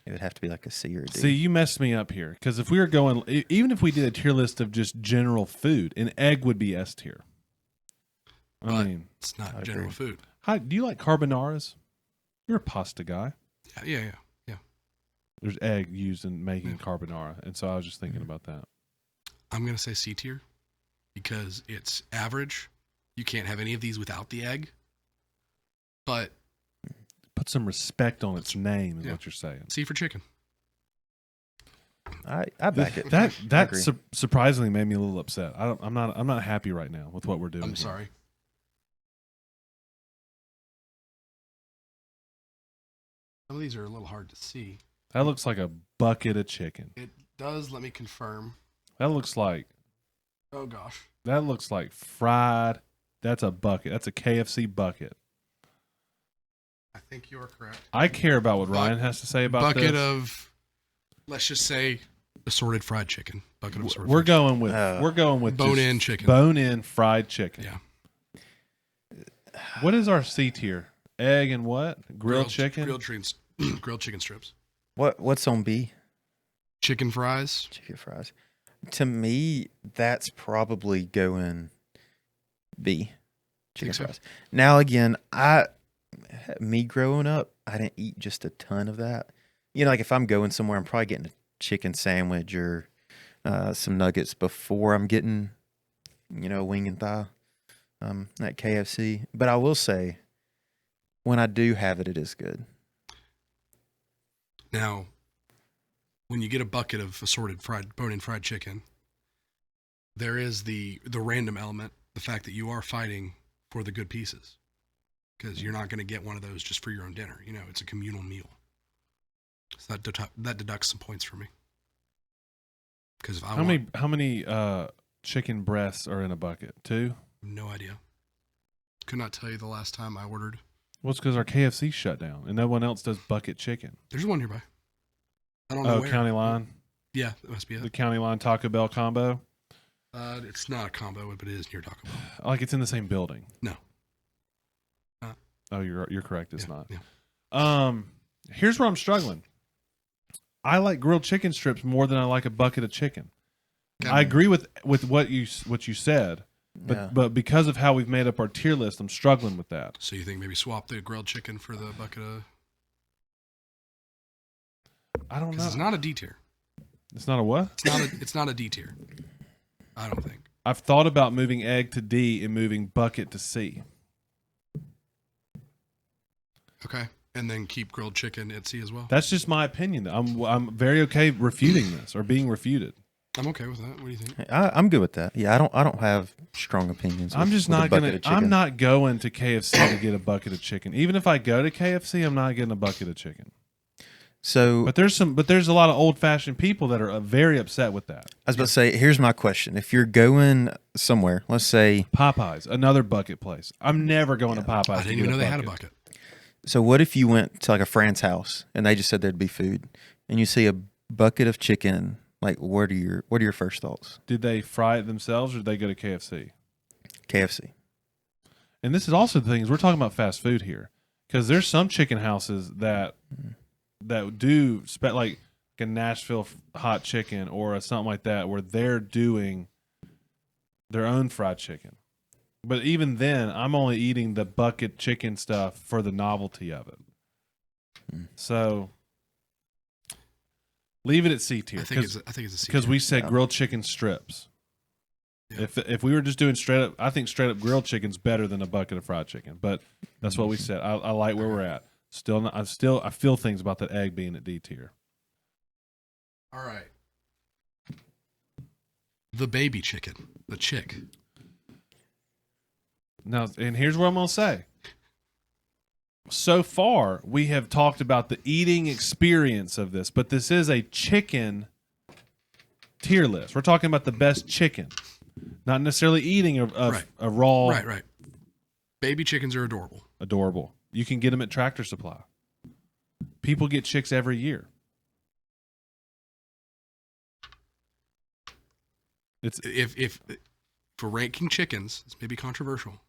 Speaker 3: it would have to be like a C or a D.
Speaker 1: See, you messed me up here because if we were going, even if we did a tier list of just general food, an egg would be S tier. I
Speaker 2: But
Speaker 1: mean,
Speaker 2: it's not
Speaker 3: I'd
Speaker 2: general
Speaker 3: agree.
Speaker 2: food.
Speaker 1: hi, do you like carbonaras? You're a pasta guy.
Speaker 2: Yeah.
Speaker 1: There's egg used in making carbonara, and so I was just thinking about that.
Speaker 2: I'm gonna say C tier because it's average. You can't have any of these without the egg. But
Speaker 1: Put some respect on its name, is
Speaker 2: Yeah.
Speaker 1: what you're saying.
Speaker 2: C for chicken.
Speaker 3: I back it.
Speaker 1: That
Speaker 3: I agree.
Speaker 1: surprisingly made me a little upset. I'm not happy right now with what we're doing.
Speaker 2: I'm
Speaker 1: here.
Speaker 2: sorry. Some of these are a little hard to see.
Speaker 1: That looks like a bucket of chicken.
Speaker 2: It does. Let me confirm.
Speaker 1: That looks like
Speaker 2: Oh gosh.
Speaker 1: fried. That's a bucket. That's a KFC bucket.
Speaker 2: I think you are correct.
Speaker 1: I care about what Ryan has to say about
Speaker 2: Bucket
Speaker 1: this.
Speaker 2: of, let's just say, assorted fried chicken. Bucket of assorted.
Speaker 1: We're
Speaker 2: fried
Speaker 1: going with
Speaker 2: Bone-in
Speaker 1: just
Speaker 2: chicken.
Speaker 1: Bone-in fried chicken.
Speaker 2: Yeah.
Speaker 1: What is our C tier? Egg and what? Grilled chicken.
Speaker 2: Grilled chicken strips.
Speaker 3: What's on B?
Speaker 2: Chicken fries.
Speaker 3: Chicken fries. To me, that's probably going B. Chicken
Speaker 2: Think so?
Speaker 3: fries. Now again, me growing up, I didn't eat just a ton of that. You know, like if I'm going somewhere, I'm probably getting a chicken sandwich or some nuggets before I'm getting, wing and thigh at KFC. But I will say, when I do have it, it is good.
Speaker 2: Now, when you get a bucket of assorted bone-in fried chicken, there is the random element, the fact that you are fighting for the good pieces, because you're not going to get one of those just for your own dinner. It's a communal meal. So that deducts some points for me. Because
Speaker 1: How many chicken breasts are in a bucket? 2?
Speaker 2: No idea. Could not tell you the last time I ordered.
Speaker 1: Well, it's because our KFC shut down and no one else does bucket chicken.
Speaker 2: There's one nearby. I don't know where.
Speaker 1: County Line.
Speaker 2: Yeah, that must be
Speaker 1: The
Speaker 2: it.
Speaker 1: County Line Taco Bell combo.
Speaker 2: It's not a combo, but it is near Taco Bell.
Speaker 1: Like it's in the same building.
Speaker 2: No.
Speaker 1: Oh, you're correct. It's not.
Speaker 2: Yeah.
Speaker 1: Here's where I'm struggling. I like grilled chicken strips more than I like a bucket of chicken.
Speaker 2: Okay.
Speaker 1: I agree with what you said,
Speaker 3: Yeah.
Speaker 1: but because of how we've made up our tier list, I'm struggling with that.
Speaker 2: So you think maybe swap the grilled chicken for the bucket of?
Speaker 1: I don't know.
Speaker 2: Because it's not a D tier.
Speaker 1: It's not a what?
Speaker 2: It's not a D tier. I don't think.
Speaker 1: I've thought about moving egg to D and moving bucket to C.
Speaker 2: Okay, and then keep grilled chicken at C as well.
Speaker 1: That's just my opinion. I'm very okay refuting this or being refuted.
Speaker 2: I'm okay with that. What do you think?
Speaker 3: I'm good with that. Yeah, I don't have strong opinions.
Speaker 1: I'm just
Speaker 3: with a
Speaker 1: not
Speaker 3: bucket
Speaker 1: gonna.
Speaker 3: of chicken.
Speaker 1: I'm not going to KFC to get a bucket of chicken. Even if I go to KFC, I'm not getting a bucket of chicken.
Speaker 3: So
Speaker 1: But there's a lot of old fashioned people that are very upset with that.
Speaker 3: I was about to say, here's my question: if you're going somewhere, let's say,
Speaker 1: Popeyes, another bucket place. I'm never going to Popeyes.
Speaker 2: I
Speaker 1: to
Speaker 2: didn't
Speaker 1: get
Speaker 2: even know they had a bucket.
Speaker 3: so what if you went to like a friend's house and they just said there'd be food, and you see a bucket of chicken? Like, what are your first thoughts?
Speaker 1: Did they fry it themselves or did they go to KFC?
Speaker 3: KFC.
Speaker 1: And this is also the thing is we're talking about fast food here because there's some chicken houses that do like a Nashville hot chicken or something like that where they're doing their own fried chicken. But even then, I'm only eating the bucket chicken stuff for the novelty of it. So leave it at C tier.
Speaker 2: I think it's a C
Speaker 1: because
Speaker 2: tier.
Speaker 1: we said
Speaker 3: Yeah.
Speaker 1: grilled chicken strips.
Speaker 2: Yeah.
Speaker 1: If we were just doing straight up, I think straight up grilled chicken's better than a bucket of fried chicken. But that's what we said. I like where we're at. Still, not, I feel things about that egg being at D tier.
Speaker 2: All right. The baby chicken, the chick.
Speaker 1: Now, and here's what I'm gonna say. So far, we have talked about the eating experience of this, but this is a chicken tier list. We're talking about the best chicken, not necessarily eating a raw.
Speaker 2: Right. Baby chickens are adorable.
Speaker 1: Adorable. You can get them at Tractor Supply. People get chicks every year. It's
Speaker 2: if for ranking chickens, this may be controversial.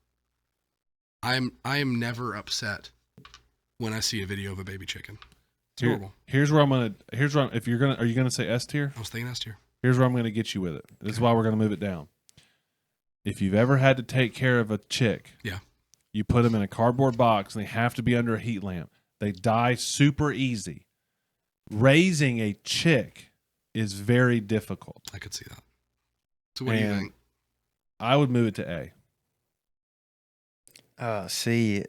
Speaker 2: I am never upset when I see a video of a baby chicken. It's horrible.
Speaker 1: Here's where if you're gonna, are you gonna say S tier?
Speaker 2: I was thinking S tier.
Speaker 1: Here's where I'm gonna get you with it. This is why we're gonna move it down. If you've ever had to take care of a chick,
Speaker 2: Yeah.
Speaker 1: you put them in a cardboard box and they have to be under a heat lamp. They die super easy. Raising a chick is very difficult.
Speaker 2: I could see that. So what do you think?
Speaker 1: I would move it to A.
Speaker 3: See,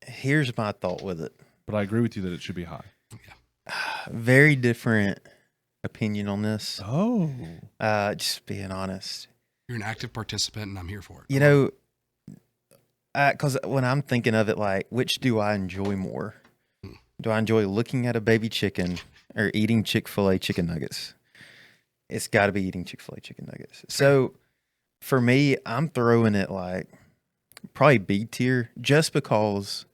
Speaker 3: here's my thought with it.
Speaker 1: But I agree with you that it should be high.
Speaker 3: Very different opinion on this.
Speaker 1: Oh.
Speaker 3: Just being honest.
Speaker 2: You're an active participant, and I'm here for it.
Speaker 3: You know, because when I'm thinking of it, like, which do I enjoy more? Do I enjoy looking at a baby chicken or eating Chick-fil-A chicken nuggets? It's got to be eating Chick-fil-A chicken nuggets. So for me, I'm throwing it like probably B tier just because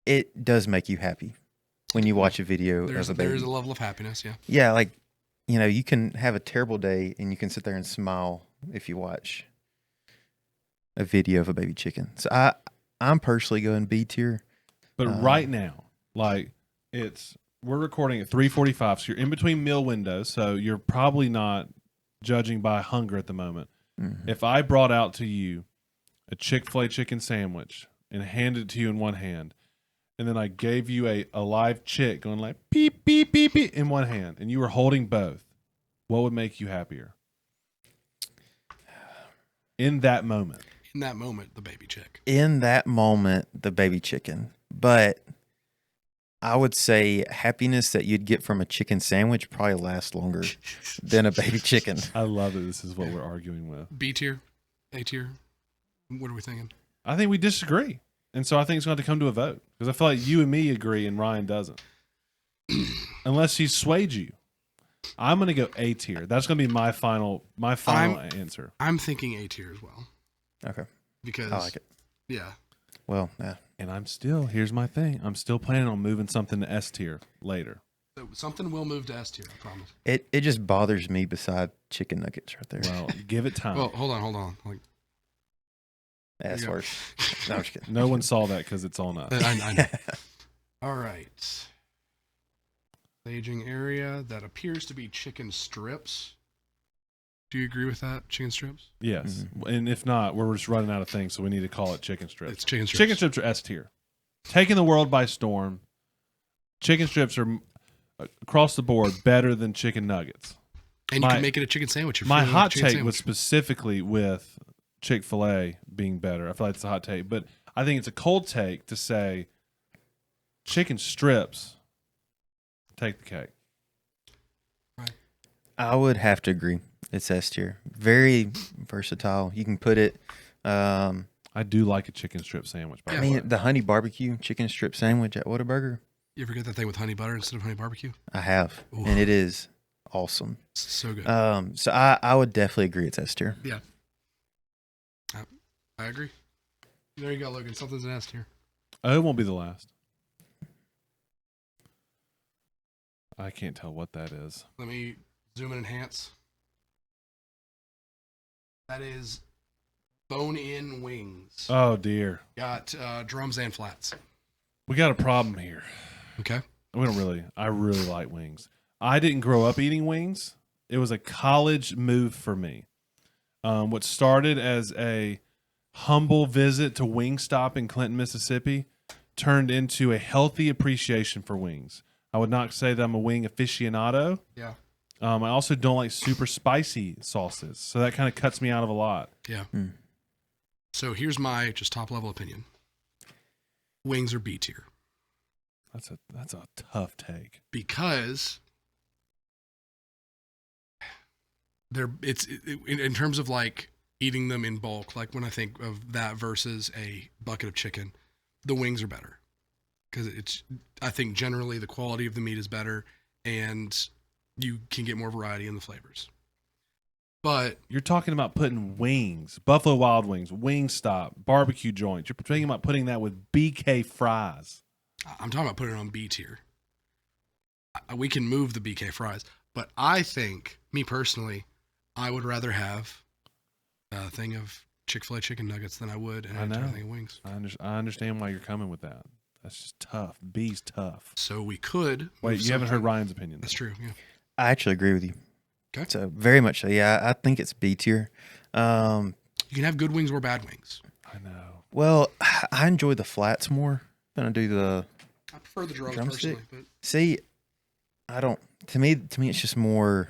Speaker 3: it does make you happy when you watch a video of a baby.
Speaker 2: There's a level of happiness, yeah.
Speaker 3: Yeah, like, you know, you can have a terrible day and you can sit there and smile if you watch a video of a baby chicken. So I'm personally going B tier.
Speaker 1: But right now, like, we're recording at 3:45, so you're in between meal windows, so you're probably not judging by hunger at the moment.
Speaker 3: Mm-hmm.
Speaker 1: If I brought out to you a Chick-fil-A chicken sandwich and handed it to you in one hand, and then I gave you a live chick going like beep, beep, beep, beep in one hand, and you were holding both, what would make you happier? In that moment.
Speaker 2: In that moment, the baby chick.
Speaker 3: In that moment, the baby chicken. But I would say happiness that you'd get from a chicken sandwich probably lasts longer than a baby chicken.
Speaker 1: I love it. This is what we're arguing with.
Speaker 2: B tier? A tier? What are we thinking?
Speaker 1: I think we disagree. And so I think it's going to have to come to a vote. Because I feel like you and me agree and Ryan doesn't. Unless he swayed you. I'm going to go A tier. That's going to be my final answer.
Speaker 2: I'm thinking A tier as well.
Speaker 3: Okay.
Speaker 2: Because
Speaker 3: I like it.
Speaker 2: Yeah.
Speaker 3: Well, yeah.
Speaker 1: And here's my thing. I'm still planning on moving something to S tier later.
Speaker 2: So something will move to S tier, I promise.
Speaker 3: It just bothers me beside chicken nuggets right there.
Speaker 1: Well, give it time.
Speaker 2: Well, hold on. Like,
Speaker 3: That's
Speaker 2: yeah.
Speaker 3: worse. No, I'm just kidding.
Speaker 1: No one saw that because it's on us.
Speaker 2: I know. All right. Staging area that appears to be chicken strips. Do you agree with that? Chicken strips?
Speaker 1: Yes. And if not, we're just running out of things, so we need to call it chicken strips.
Speaker 2: It's chicken strips.
Speaker 1: Chicken strips are S tier. Taking the world by storm. Chicken strips are across the board better than chicken nuggets.
Speaker 2: And you can make it a chicken sandwich.
Speaker 1: My hot take was specifically with Chick-fil-A being better. I feel like it's a hot take, but I think it's a cold take to say chicken strips take the cake.
Speaker 2: Right.
Speaker 3: I would have to agree. It's S tier. Very versatile. You can put it.
Speaker 1: I do like a chicken strip sandwich. By
Speaker 3: I
Speaker 1: the
Speaker 3: mean,
Speaker 1: way.
Speaker 3: the honey barbecue chicken strip sandwich at Whataburger.
Speaker 2: You ever get that thing with honey butter instead of honey barbecue?
Speaker 3: I have,
Speaker 2: Ooh.
Speaker 3: and it is awesome.
Speaker 2: It's so good.
Speaker 3: So I would definitely agree it's S tier.
Speaker 2: Yeah. I agree. There you go, Logan. Something's an S tier.
Speaker 1: Oh, it won't be the last. I can't tell what that is.
Speaker 2: Let me zoom and enhance. That is bone-in wings.
Speaker 1: Oh dear,
Speaker 2: Got drums and flats.
Speaker 1: we got a problem here.
Speaker 2: Okay.
Speaker 1: I really like wings. I didn't grow up eating wings. It was a college move for me. What started as a humble visit to Wingstop in Clinton, Mississippi, turned into a healthy appreciation for wings. I would not say that I'm a wing aficionado.
Speaker 2: Yeah.
Speaker 1: I also don't like super spicy sauces, so that kind of cuts me out of a lot.
Speaker 2: Yeah. So here's my just top level opinion. Wings are B tier
Speaker 1: That's a tough take.
Speaker 2: because in terms of like eating them in bulk. Like when I think of that versus a bucket of chicken, the wings are better because I think generally the quality of the meat is better and you can get more variety in the flavors. But
Speaker 1: You're talking about putting wings, Buffalo Wild Wings, Wingstop, barbecue joints. You're talking about putting that with BK fries.
Speaker 2: I'm talking about putting it on B tier. We can move the BK fries, but I think, me personally, I would rather have a thing of Chick-fil-A chicken nuggets than I would an
Speaker 1: I know.
Speaker 2: entire thing of wings.
Speaker 1: I understand why you're coming with that. That's just tough. B's tough.
Speaker 2: So we could.
Speaker 1: Wait,
Speaker 2: move
Speaker 1: you haven't heard
Speaker 2: something-
Speaker 1: Ryan's opinion.
Speaker 2: That's true. Yeah.
Speaker 3: I actually agree with you.
Speaker 2: Okay.
Speaker 3: So very much so. Yeah, I think it's B tier.
Speaker 2: You can have good wings or bad wings.
Speaker 1: I know.
Speaker 3: Well, I enjoy the flats more than I do the.
Speaker 2: I prefer the drums
Speaker 3: Drumstick?
Speaker 2: personally, but
Speaker 3: See, I don't. To me, it's just more.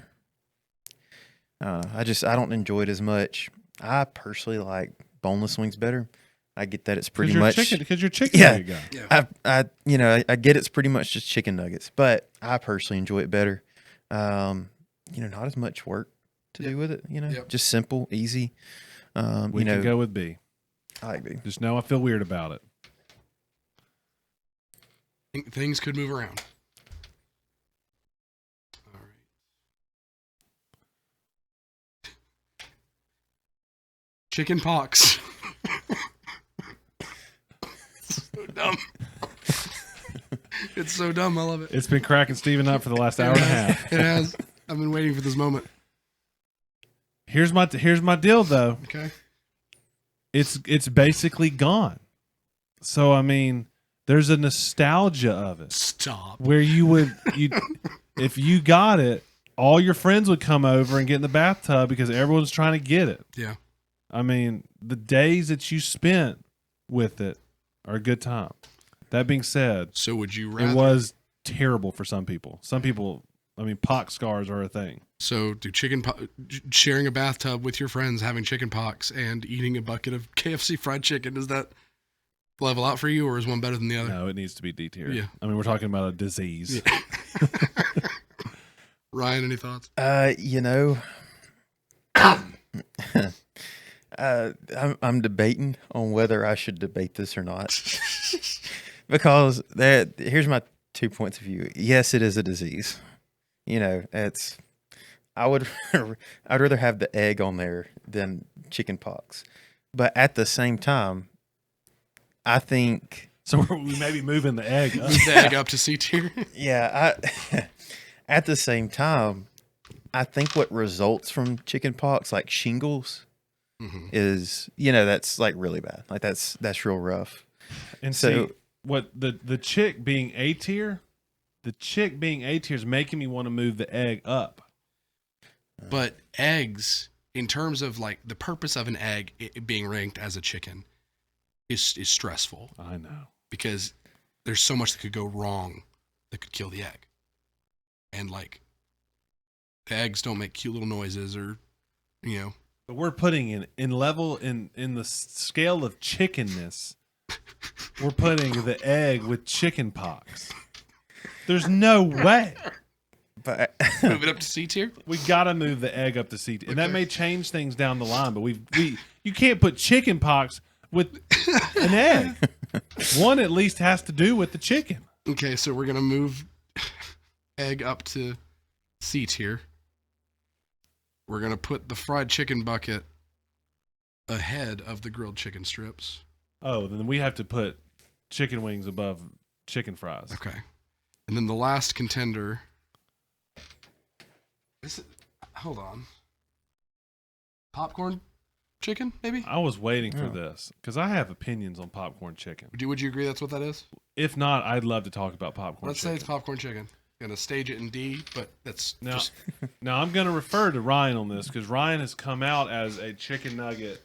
Speaker 3: I don't enjoy it as much. I personally like boneless wings better. I get that it's pretty much.
Speaker 1: Because you're chicken
Speaker 3: Yeah.
Speaker 1: nugget guy.
Speaker 2: yeah.
Speaker 3: I get it's pretty much just chicken nuggets, but I personally enjoy it better. Not as much work to do with it.
Speaker 2: Yep.
Speaker 3: Just simple, easy.
Speaker 1: We can go with B.
Speaker 3: I like B.
Speaker 1: Just know I feel weird about it.
Speaker 2: Things could move around. All right. Chicken pox. So dumb. It's so dumb. I love it.
Speaker 1: It's been cracking Steven up for the last hour and a half.
Speaker 2: It has. I've been waiting for this moment.
Speaker 1: Here's my deal though.
Speaker 2: Okay.
Speaker 1: It's basically gone. So I mean, there's a nostalgia of it
Speaker 2: Stop.
Speaker 1: where if you got it, all your friends would come over and get in the bathtub because everyone's trying to get it.
Speaker 2: Yeah.
Speaker 1: I mean, the days that you spent with it are a good time. That being said,
Speaker 2: So would you rather?
Speaker 1: it was terrible for some people. Some people, I mean, pox scars are a thing.
Speaker 2: So do sharing a bathtub with your friends, having chicken pox, and eating a bucket of KFC fried chicken, does that level out for you, or is one better than the other?
Speaker 1: No, it needs to be D tier.
Speaker 2: Yeah.
Speaker 1: I mean, we're talking about a disease.
Speaker 2: Yeah. Ryan, any thoughts?
Speaker 3: I'm debating on whether I should debate this or not because here's my 2 points of view. Yes, it is a disease. I'd rather have the egg on there than chicken pox, but at the same time, I think
Speaker 1: So we may be moving the egg up.
Speaker 2: Move the egg up to C tier.
Speaker 3: at the same time, I think what results from chicken pox, like shingles, is that's like really bad. Like that's real rough.
Speaker 1: And
Speaker 3: So-
Speaker 1: see, what the chick being A tier, is making me want to move the egg up.
Speaker 2: But eggs, in terms of like the purpose of an egg it being ranked as a chicken, is stressful
Speaker 1: I know.
Speaker 2: because there's so much that could go wrong that could kill the egg, and like the eggs don't make cute little noises or
Speaker 1: But we're putting in the scale of chickenness. We're putting the egg with chicken pox. There's no way.
Speaker 3: But
Speaker 2: move it up to C tier.
Speaker 1: We gotta move the egg up to C, and that may change things down the line. But you can't put chicken pox with an egg. One at least has to do with the chicken.
Speaker 2: Okay, so we're gonna move egg up to C tier. We're gonna put the fried chicken bucket ahead of the grilled chicken strips.
Speaker 1: Oh, then we have to put chicken wings above chicken fries.
Speaker 2: Okay, and then the last contender. Hold on. Popcorn chicken, maybe?
Speaker 1: I was waiting for this because I have opinions on popcorn chicken.
Speaker 2: Would you agree that's what that is?
Speaker 1: If not, I'd love to talk about popcorn
Speaker 2: Let's
Speaker 1: chicken.
Speaker 2: say it's popcorn chicken. Gonna stage it in D, but that's
Speaker 1: Now,
Speaker 2: just
Speaker 1: now I'm going to refer to Ryan on this because Ryan has come out as a chicken nugget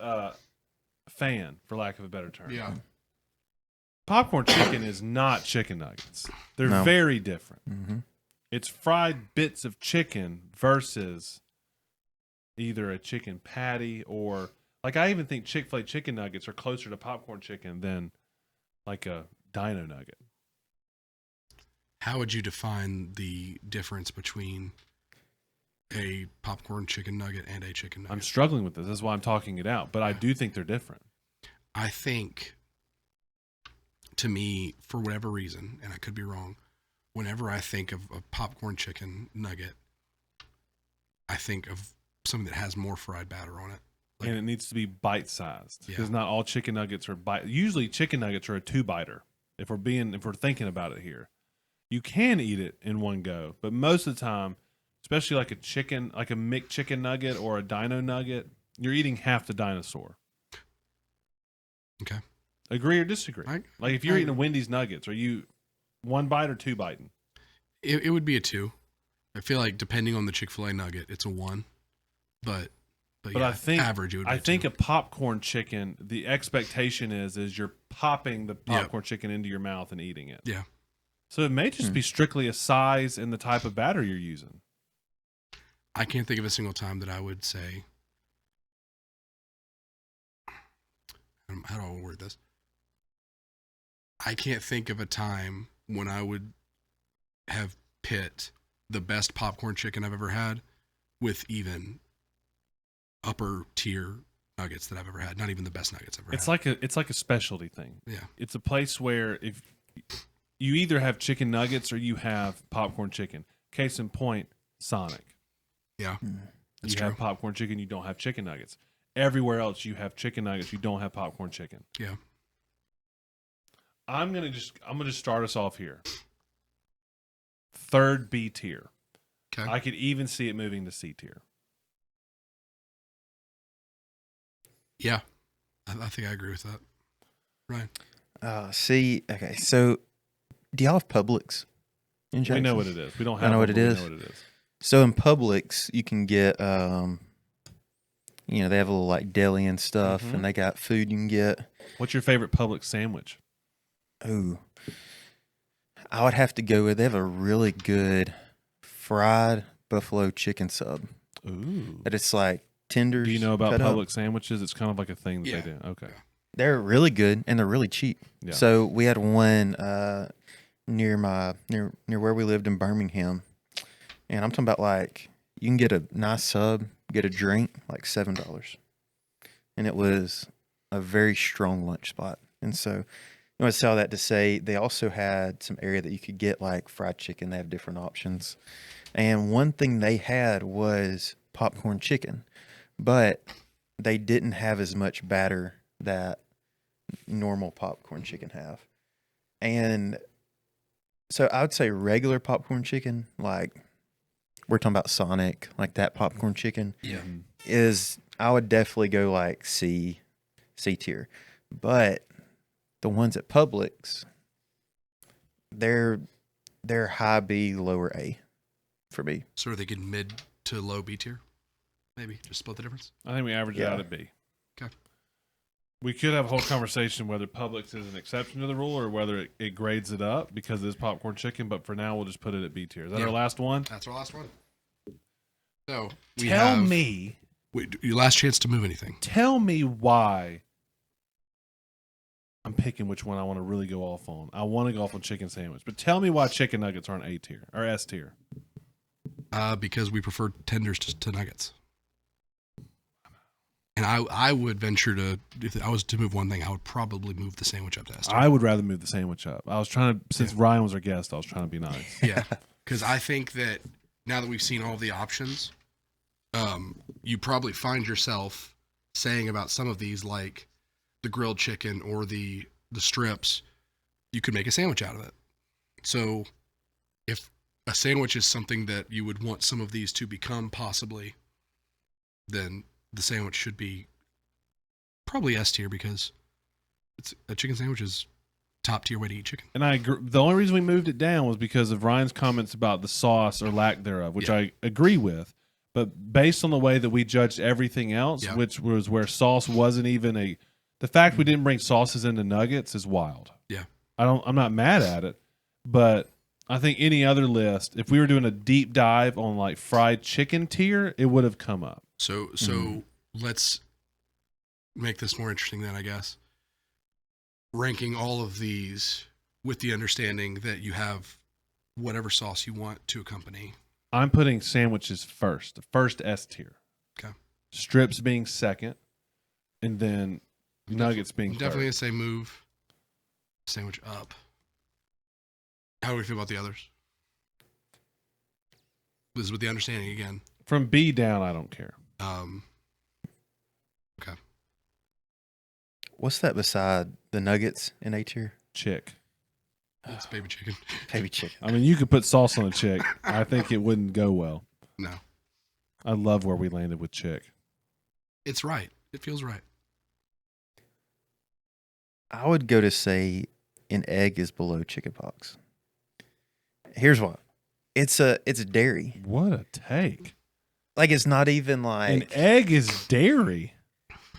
Speaker 1: fan, for lack of a better term.
Speaker 2: yeah.
Speaker 1: Popcorn chicken is not chicken nuggets. They're
Speaker 3: No.
Speaker 1: very different.
Speaker 3: Mhm.
Speaker 1: It's fried bits of chicken versus either a chicken patty or like I even think Chick-fil-A chicken nuggets are closer to popcorn chicken than like a dino nugget.
Speaker 2: How would you define the difference between a popcorn chicken nugget and a chicken nugget?
Speaker 1: I'm struggling with this. That's why I'm talking it out. But I do think they're different.
Speaker 2: I think, to me, for whatever reason, and I could be wrong, whenever I think of a popcorn chicken nugget, I think of something that has more fried batter on it. Like-
Speaker 1: And it needs to be bite sized because
Speaker 2: Yeah.
Speaker 1: not all chicken nuggets are bite. Usually, chicken nuggets are a 2-biter. If we're thinking about it here, you can eat it in one go, but most of the time, especially like a chicken, like a McChicken nugget or a Dino nugget, you're eating half the dinosaur.
Speaker 2: Okay.
Speaker 1: Agree or disagree? Like if you're eating a Wendy's nuggets, are you one bite or two biting?
Speaker 2: It would be a 2. I feel like depending on the Chick-fil-A nugget, it's a 1. But yeah,
Speaker 1: I think
Speaker 2: average it would be
Speaker 1: I
Speaker 2: a
Speaker 1: think
Speaker 2: 2.
Speaker 1: a popcorn chicken, the expectation is you're popping the popcorn chicken into your mouth and eating it.
Speaker 2: Yeah.
Speaker 1: So it may just be strictly a size and the type of batter you're using.
Speaker 2: I can't think of a single time that I would say, how do I word this? I can't think of a time when I would have pit the best popcorn chicken I've ever had with even upper tier nuggets that I've ever had. Not even the best nuggets I've ever had.
Speaker 1: It's like a specialty thing.
Speaker 2: Yeah.
Speaker 1: It's a place where if you either have chicken nuggets or you have popcorn chicken. Case in point, Sonic.
Speaker 2: Yeah. That's
Speaker 1: You
Speaker 2: true.
Speaker 1: have popcorn chicken, you don't have chicken nuggets. Everywhere else you have chicken nuggets, you don't have popcorn chicken.
Speaker 2: Yeah.
Speaker 1: I'm gonna just start us off here. Third B tier.
Speaker 2: Okay.
Speaker 1: I could even see it moving to C tier.
Speaker 2: Yeah. I think I agree with that. Ryan.
Speaker 3: See, okay, so do y'all have Publix in Jackson?
Speaker 1: We know what it is. We don't
Speaker 3: I
Speaker 1: have
Speaker 3: know
Speaker 1: one,
Speaker 3: what it
Speaker 1: but we
Speaker 3: is.
Speaker 1: know what it is.
Speaker 3: So in Publix, you can get, they have a little like deli and stuff,
Speaker 1: Mhm.
Speaker 3: and they got food you can get.
Speaker 1: What's your favorite Publix sandwich?
Speaker 3: Ooh, I would have to go with. They have a really good fried buffalo chicken sub.
Speaker 1: Ooh.
Speaker 3: That it's like tenders.
Speaker 1: Do you know about
Speaker 3: cut up.
Speaker 1: Publix sandwiches? It's kind of like a thing that
Speaker 2: Yeah.
Speaker 1: they do. Okay.
Speaker 3: They're really good and they're really cheap.
Speaker 1: Yeah.
Speaker 3: So we had one near where we lived in Birmingham, and I'm talking about like you can get a nice sub, get a drink, like $7, and it was a very strong lunch spot. And so I would sell that to say they also had some area that you could get like fried chicken. They have different options, and one thing they had was popcorn chicken, but they didn't have as much batter that normal popcorn chicken have. And so I would say regular popcorn chicken, like we're talking about Sonic, like that popcorn chicken
Speaker 2: Yeah.
Speaker 3: is, I would definitely go like C tier. But the ones at Publix, they're high B, lower A for me.
Speaker 2: So are they getting mid to low B tier? Maybe. Just split the difference?
Speaker 1: I think we average it
Speaker 3: Yeah.
Speaker 1: out at B.
Speaker 2: Okay.
Speaker 1: We could have a whole conversation whether Publix is an exception to the rule or whether it grades it up because it is popcorn chicken, but for now we'll just put it at B tier. Is that
Speaker 2: Yeah.
Speaker 1: our last one?
Speaker 2: That's our last one. So
Speaker 1: Tell me
Speaker 2: your last chance to move anything.
Speaker 1: Tell me why I'm picking which one I want to really go off on. I want to go off on chicken sandwich, but tell me why chicken nuggets aren't A tier or S tier.
Speaker 2: Because we prefer tenders to nuggets. And I would venture to, if I was to move one thing, I would probably move the sandwich up to S tier.
Speaker 1: I would rather move the sandwich up. I was trying to, since Ryan was our guest, I was trying to be nice.
Speaker 2: Yeah, because I think that now that we've seen all the options, you probably find yourself saying about some of these, like the grilled chicken or the strips, you could make a sandwich out of it. So if a sandwich is something that you would want some of these to become possibly, then the sandwich should be probably S tier because it's a chicken sandwich is top tier way to eat chicken.
Speaker 1: And I agree. The only reason we moved it down was because of Ryan's comments about the sauce or lack thereof, which
Speaker 2: Yeah.
Speaker 1: I agree with. But based on the way that we judged everything else,
Speaker 2: Yeah.
Speaker 1: which was where sauce wasn't even the fact we didn't bring sauces into nuggets is wild.
Speaker 2: Yeah.
Speaker 1: I'm not mad at it, but I think any other list, if we were doing a deep dive on like fried chicken tier, it would have come up.
Speaker 2: So let's make this more interesting then, I guess. Ranking all of these with the understanding that you have whatever sauce you want to accompany.
Speaker 1: I'm putting sandwiches first, the first S tier.
Speaker 2: Okay.
Speaker 1: Strips being second, and then nuggets being
Speaker 2: I'm definitely
Speaker 1: third.
Speaker 2: gonna say move sandwich up. How do we feel about the others? This is with the understanding again.
Speaker 1: From B down, I don't care.
Speaker 2: Okay.
Speaker 3: What's that beside the nuggets in A tier?
Speaker 1: Chick.
Speaker 2: It's baby chicken.
Speaker 3: Baby chicken.
Speaker 1: I mean, you could put sauce on a chick. I think it wouldn't go well.
Speaker 2: No.
Speaker 1: I love where we landed with chick.
Speaker 2: It's right. It feels right.
Speaker 3: I would go to say an egg is below chicken pox. Here's why. It's dairy.
Speaker 1: What a take.
Speaker 3: Like it's not even like
Speaker 1: An egg is dairy.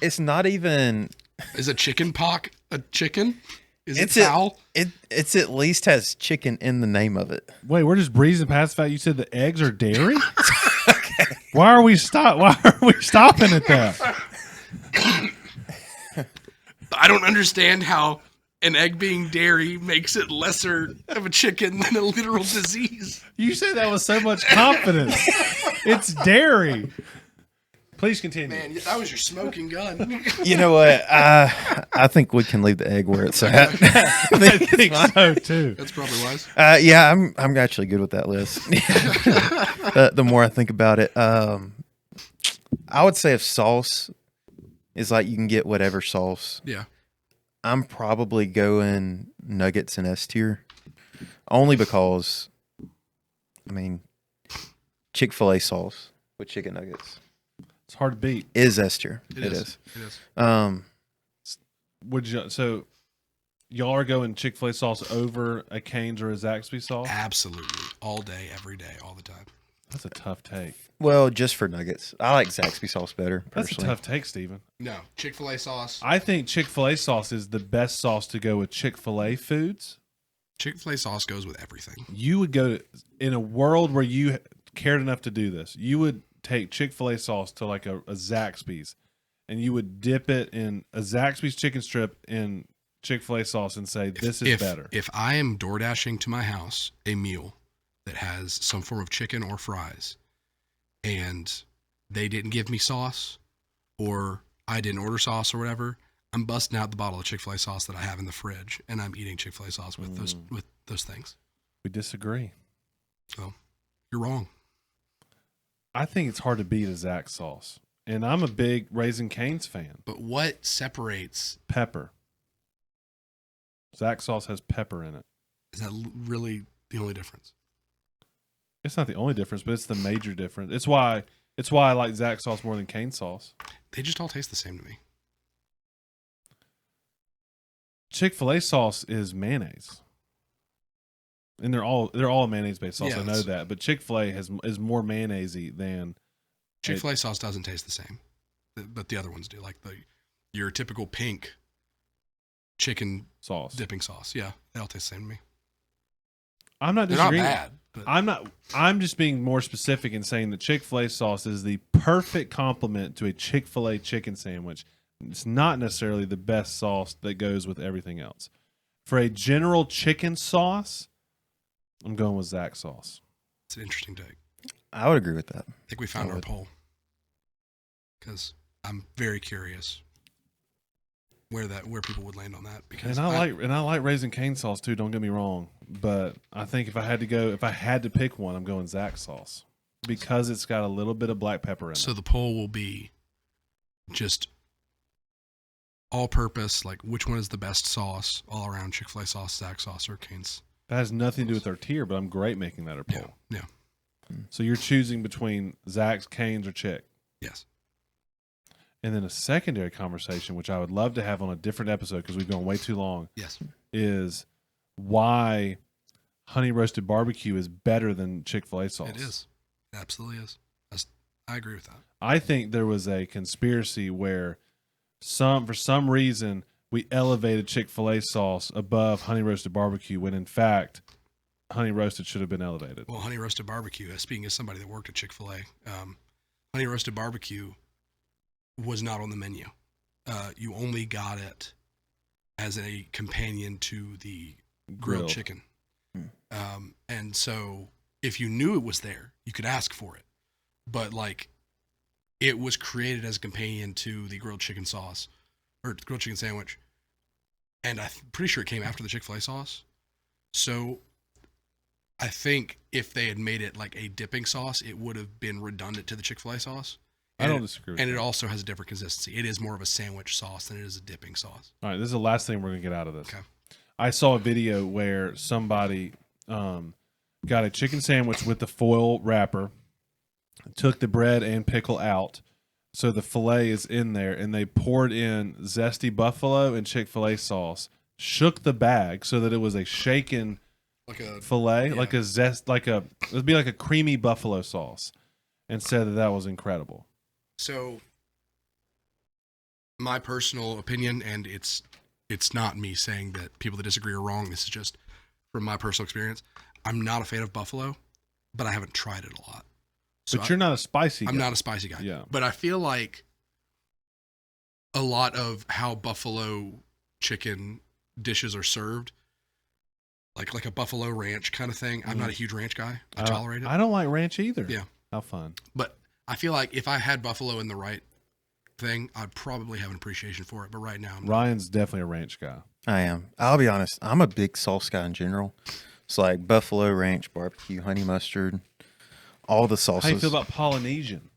Speaker 3: it's not even
Speaker 2: Is a chicken pock a chicken? Is it
Speaker 3: It's a-
Speaker 2: foul?
Speaker 3: it's at least has chicken in the name of it.
Speaker 1: Wait, we're just breezing past the fact you said the eggs are dairy? Why are we stopping at that?
Speaker 2: I don't understand how an egg being dairy makes it lesser of a chicken than a literal disease.
Speaker 1: You said that with so much confidence. It's dairy. Please continue.
Speaker 2: Man, that was your smoking gun.
Speaker 3: You know what? I think we can leave the egg where it's at.
Speaker 1: I think so too.
Speaker 2: That's probably wise.
Speaker 3: Yeah, I'm actually good with that list. The more I think about it, I would say if sauce is like you can get whatever sauce,
Speaker 2: Yeah.
Speaker 3: I'm probably going nuggets and S tier, only because, I mean, Chick-fil-A sauce with chicken nuggets
Speaker 1: It's hard to beat.
Speaker 3: is S tier.
Speaker 2: It is. It is.
Speaker 1: Would you? So y'all are going Chick-fil-A sauce over a Cane's or a Zaxby's sauce?
Speaker 2: Absolutely. All day, every day, all the time.
Speaker 1: That's a tough take.
Speaker 3: Well, just for nuggets, I like Zaxby sauce better.
Speaker 1: That's
Speaker 3: Personally.
Speaker 1: a tough take, Steven.
Speaker 2: No. Chick-fil-A sauce.
Speaker 1: I think Chick-fil-A sauce is the best sauce to go with Chick-fil-A foods.
Speaker 2: Chick-fil-A sauce goes with everything.
Speaker 1: You would go to, in a world where you cared enough to do this, you would take Chick-fil-A sauce to like a Zaxby's, and you would dip it in a Zaxby's chicken strip in Chick-fil-A sauce and say, this is better.
Speaker 2: If I am door dashing to my house a meal that has some form of chicken or fries, and they didn't give me sauce, or I didn't order sauce or whatever, I'm busting out the bottle of Chick-fil-A sauce that I have in the fridge, and I'm eating Chick-fil-A sauce with those things.
Speaker 1: We disagree.
Speaker 2: So you're wrong.
Speaker 1: I think it's hard to beat a Zax sauce. And I'm a big Raising Cane's fan.
Speaker 2: But what separates?
Speaker 1: Pepper. Zax sauce has pepper in it.
Speaker 2: Is that really the only difference?
Speaker 1: It's not the only difference, but it's the major difference. It's why I like Zax sauce more than Cane sauce.
Speaker 2: They just all taste the same to me.
Speaker 1: Chick-fil-A sauce is mayonnaise. And they're all a mayonnaise based sauce.
Speaker 2: Yeah,
Speaker 1: I know that, but Chick-fil-A is more mayonnaisey than
Speaker 2: Chick-fil-A sauce doesn't taste the same, but the other ones do. Like your typical pink chicken
Speaker 1: sauce.
Speaker 2: dipping sauce. Yeah, they all taste the same to me.
Speaker 1: I'm not
Speaker 2: They're not
Speaker 1: disagreeing.
Speaker 2: bad. But
Speaker 1: I'm just being more specific in saying that Chick-fil-A sauce is the perfect complement to a Chick-fil-A chicken sandwich. It's not necessarily the best sauce that goes with everything else. For a general chicken sauce, I'm going with Zax sauce.
Speaker 2: it's an interesting take.
Speaker 3: I would agree with that.
Speaker 2: I think we found our poll because I'm very curious where people would land on that. Because
Speaker 1: And I like Raising Cane sauce too. Don't get me wrong, but I think if I had to pick one, I'm going Zax sauce because it's got a little bit of black pepper in it.
Speaker 2: So the poll will be just all-purpose, like which one is the best sauce all around: Chick-fil-A sauce, Zax sauce, or Cane's.
Speaker 1: That has nothing to do with our tier, but I'm great making that a poll.
Speaker 2: Yeah.
Speaker 1: So you're choosing between Zax, Cane's, or Chick.
Speaker 2: Yes.
Speaker 1: And then a secondary conversation, which I would love to have on a different episode because we've gone way too long,
Speaker 2: Yes.
Speaker 1: is why honey roasted barbecue is better than Chick-fil-A sauce.
Speaker 2: It is. It absolutely is. I agree with that.
Speaker 1: I think there was a conspiracy where for some reason we elevated Chick-fil-A sauce above honey roasted barbecue when in fact honey roasted should have been elevated.
Speaker 2: Well, honey roasted barbecue, speaking as somebody that worked at Chick-fil-A, honey roasted barbecue was not on the menu. You only got it as a companion to the grilled chicken. And so if you knew it was there, you could ask for it. But like it was created as a companion to the grilled chicken sauce or grilled chicken sandwich. And I'm pretty sure it came after the Chick-fil-A sauce. So I think if they had made it like a dipping sauce, it would have been redundant to the Chick-fil-A sauce.
Speaker 1: I don't disagree with
Speaker 2: And
Speaker 1: that.
Speaker 2: it also has a different consistency. It is more of a sandwich sauce than it is a dipping sauce.
Speaker 1: All right, this is the last thing we're going to get out of this.
Speaker 2: Okay.
Speaker 1: I saw a video where somebody got a chicken sandwich with the foil wrapper, took the bread and pickle out. So the filet is in there, and they poured in zesty buffalo and Chick-fil-A sauce, shook the bag so that it was a shaken
Speaker 2: Like a
Speaker 1: filet,
Speaker 2: yeah.
Speaker 1: like a zest, it would be like a creamy buffalo sauce, and said that was incredible.
Speaker 2: So, my personal opinion, and it's not me saying that people that disagree are wrong. This is just from my personal experience. I'm not a fan of buffalo, but I haven't tried it a lot. So
Speaker 1: But you're not a spicy guy.
Speaker 2: I'm not a spicy guy.
Speaker 1: Yeah.
Speaker 2: But I feel like a lot of how buffalo chicken dishes are served, like a buffalo ranch kind of thing. I'm not a huge ranch guy. I tolerate it.
Speaker 1: I don't like ranch either.
Speaker 2: Yeah.
Speaker 1: How fun.
Speaker 2: But I feel like if I had buffalo in the right thing, I'd probably have an appreciation for it. But right now, I'm not.
Speaker 1: Ryan's definitely a ranch guy.
Speaker 3: I am. I'll be honest. I'm a big sauce guy in general. It's like buffalo ranch, barbecue, honey mustard, all the sauces.
Speaker 1: How you feel about Polynesian?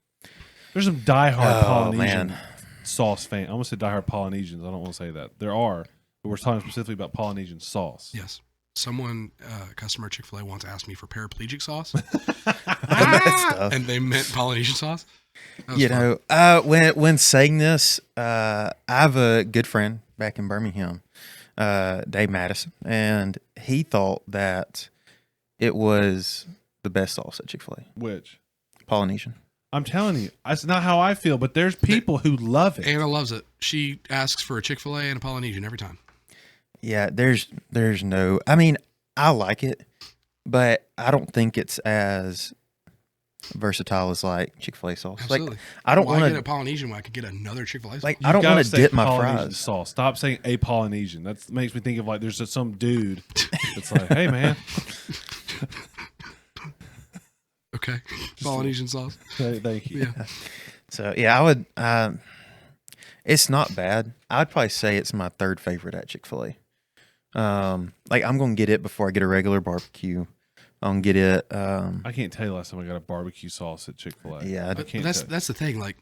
Speaker 1: There's some diehard Polynesian
Speaker 3: man.
Speaker 1: sauce fan. I almost said diehard Polynesians. I don't want to say that. There are, but we're talking specifically about Polynesian sauce.
Speaker 2: Yes. Someone, customer at Chick-fil-A once asked me for paraplegic sauce,
Speaker 3: Stuff.
Speaker 2: and they meant Polynesian sauce. That was
Speaker 3: You
Speaker 2: fun.
Speaker 3: know, when saying this, I have a good friend back in Birmingham, Dave Madison, and he thought that it was the best sauce at Chick-fil-A,
Speaker 1: Which
Speaker 3: Polynesian.
Speaker 1: I'm telling you, that's not how I feel. But there's people who love it.
Speaker 2: Anna loves it. She asks for a Chick-fil-A and a Polynesian every time.
Speaker 3: Yeah, there's no. I mean, I like it, but I don't think it's as versatile as like Chick-fil-A sauce.
Speaker 2: Absolutely.
Speaker 3: Like, I don't
Speaker 2: Why
Speaker 3: want
Speaker 2: get a
Speaker 3: to
Speaker 2: Polynesian when I could get another Chick-fil-A sauce?
Speaker 3: like.
Speaker 1: You've
Speaker 3: I don't
Speaker 1: gotta
Speaker 3: want to
Speaker 1: say
Speaker 3: dip my
Speaker 1: Polynesian
Speaker 3: fries.
Speaker 1: sauce. Stop saying a Polynesian. That makes me think of like there's just some dude that's like, hey man,
Speaker 2: Okay. Polynesian sauce.
Speaker 1: thank you.
Speaker 2: Yeah.
Speaker 3: So yeah, I would. It's not bad. I'd probably say it's my third favorite at Chick-fil-A. Like I'm gonna get it before I get a regular barbecue. I'm gonna get it.
Speaker 1: I can't tell you last time I got a barbecue sauce at Chick-fil-A.
Speaker 3: Yeah,
Speaker 2: But
Speaker 1: can't
Speaker 2: that's
Speaker 1: tell.
Speaker 2: that's the thing. Like,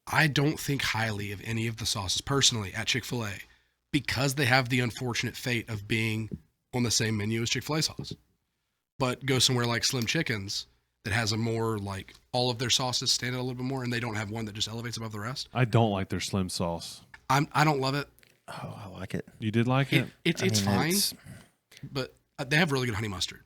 Speaker 2: I don't think highly of any of the sauces personally at Chick-fil-A because they have the unfortunate fate of being on the same menu as Chick-fil-A sauce. But go somewhere like Slim Chickens that has a more like all of their sauces stand out a little bit more, and they don't have one that just elevates above the rest.
Speaker 1: I don't like their slim sauce.
Speaker 2: I don't love it.
Speaker 3: oh, I like it.
Speaker 1: You did like it?
Speaker 2: It's
Speaker 3: I mean,
Speaker 2: fine,
Speaker 3: it's-
Speaker 2: but they have really good honey mustard.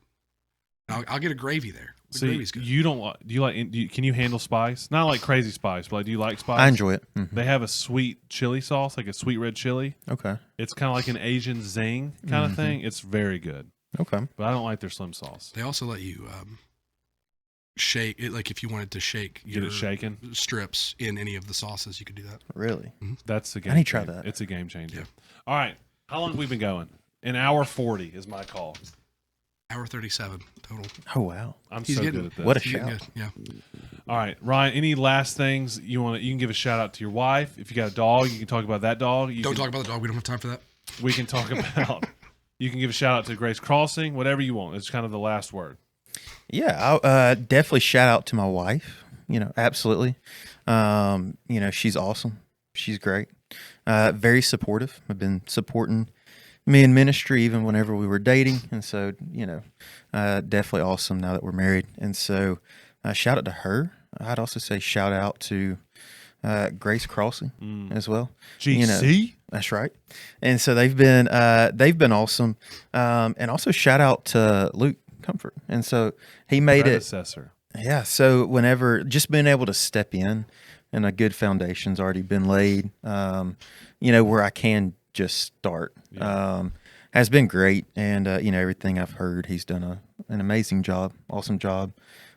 Speaker 2: I'll get a gravy there. The
Speaker 1: See,
Speaker 2: gravy's good.
Speaker 1: you don't like. Do you like? Can you handle spice? Not like crazy spice, but like, do you like spice?
Speaker 3: I enjoy it. Mhm.
Speaker 1: They have a sweet chili sauce, like a sweet red chili.
Speaker 3: Okay.
Speaker 1: It's kind of like an Asian zing kind of thing. It's very good,
Speaker 3: Okay.
Speaker 1: but I don't like their slim sauce.
Speaker 2: They also let you shake it, like if you wanted to shake
Speaker 1: Get
Speaker 2: your
Speaker 1: it shaken.
Speaker 2: strips in any of the sauces, you could do that.
Speaker 3: Really?
Speaker 1: That's the game.
Speaker 3: I need to try
Speaker 1: changer.
Speaker 3: that.
Speaker 1: It's a game changer.
Speaker 2: Yeah.
Speaker 1: All right, how long have we been going? An hour 40 is my call.
Speaker 2: Hour 37 total.
Speaker 3: Oh wow.
Speaker 1: I'm
Speaker 2: He's
Speaker 1: so
Speaker 2: getting-
Speaker 1: good at this.
Speaker 3: What a
Speaker 2: You're getting
Speaker 3: shout.
Speaker 2: good. Yeah.
Speaker 1: All right, Ryan. Any last things you want? You can give a shout out to your wife. If you got a dog, you can talk about that dog.
Speaker 2: Don't talk about the dog. We don't have time for that.
Speaker 1: We can talk about. You can give a shout out to Grace Crossing. Whatever you want. It's kind of the last word.
Speaker 3: Yeah, I'll definitely shout out to my wife. You know, absolutely. You know, she's awesome. She's great. Very supportive. I've been supporting me in ministry even whenever we were dating, and so you know, definitely awesome now that we're married. And so, shout out to her. I'd also say shout out to Grace Crossing as well.
Speaker 1: GC.
Speaker 3: You know, that's right. And so they've been awesome. And also shout out to Luke Comfort. And so he made it.
Speaker 1: Predecessor.
Speaker 3: Yeah. So whenever just being able to step in and a good foundation's already been laid, you know, where I can just start, has been great. And, you know, everything I've heard, he's done an amazing job, awesome job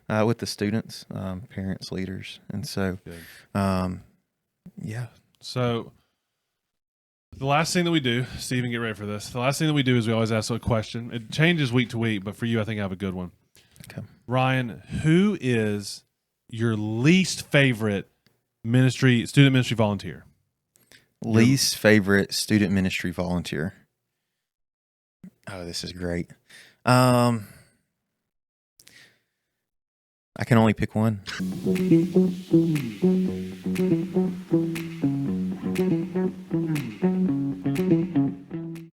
Speaker 3: with the students, parents, leaders. And so, yeah.
Speaker 1: So the last thing that we do, Stephen, get ready for this. The last thing that we do is we always ask a question. It changes week to week, but for you, I think I have a good one.
Speaker 3: Okay.
Speaker 1: Ryan, who is your least favorite student ministry volunteer?
Speaker 3: Least favorite student ministry volunteer. Oh, this is great. I can only pick one.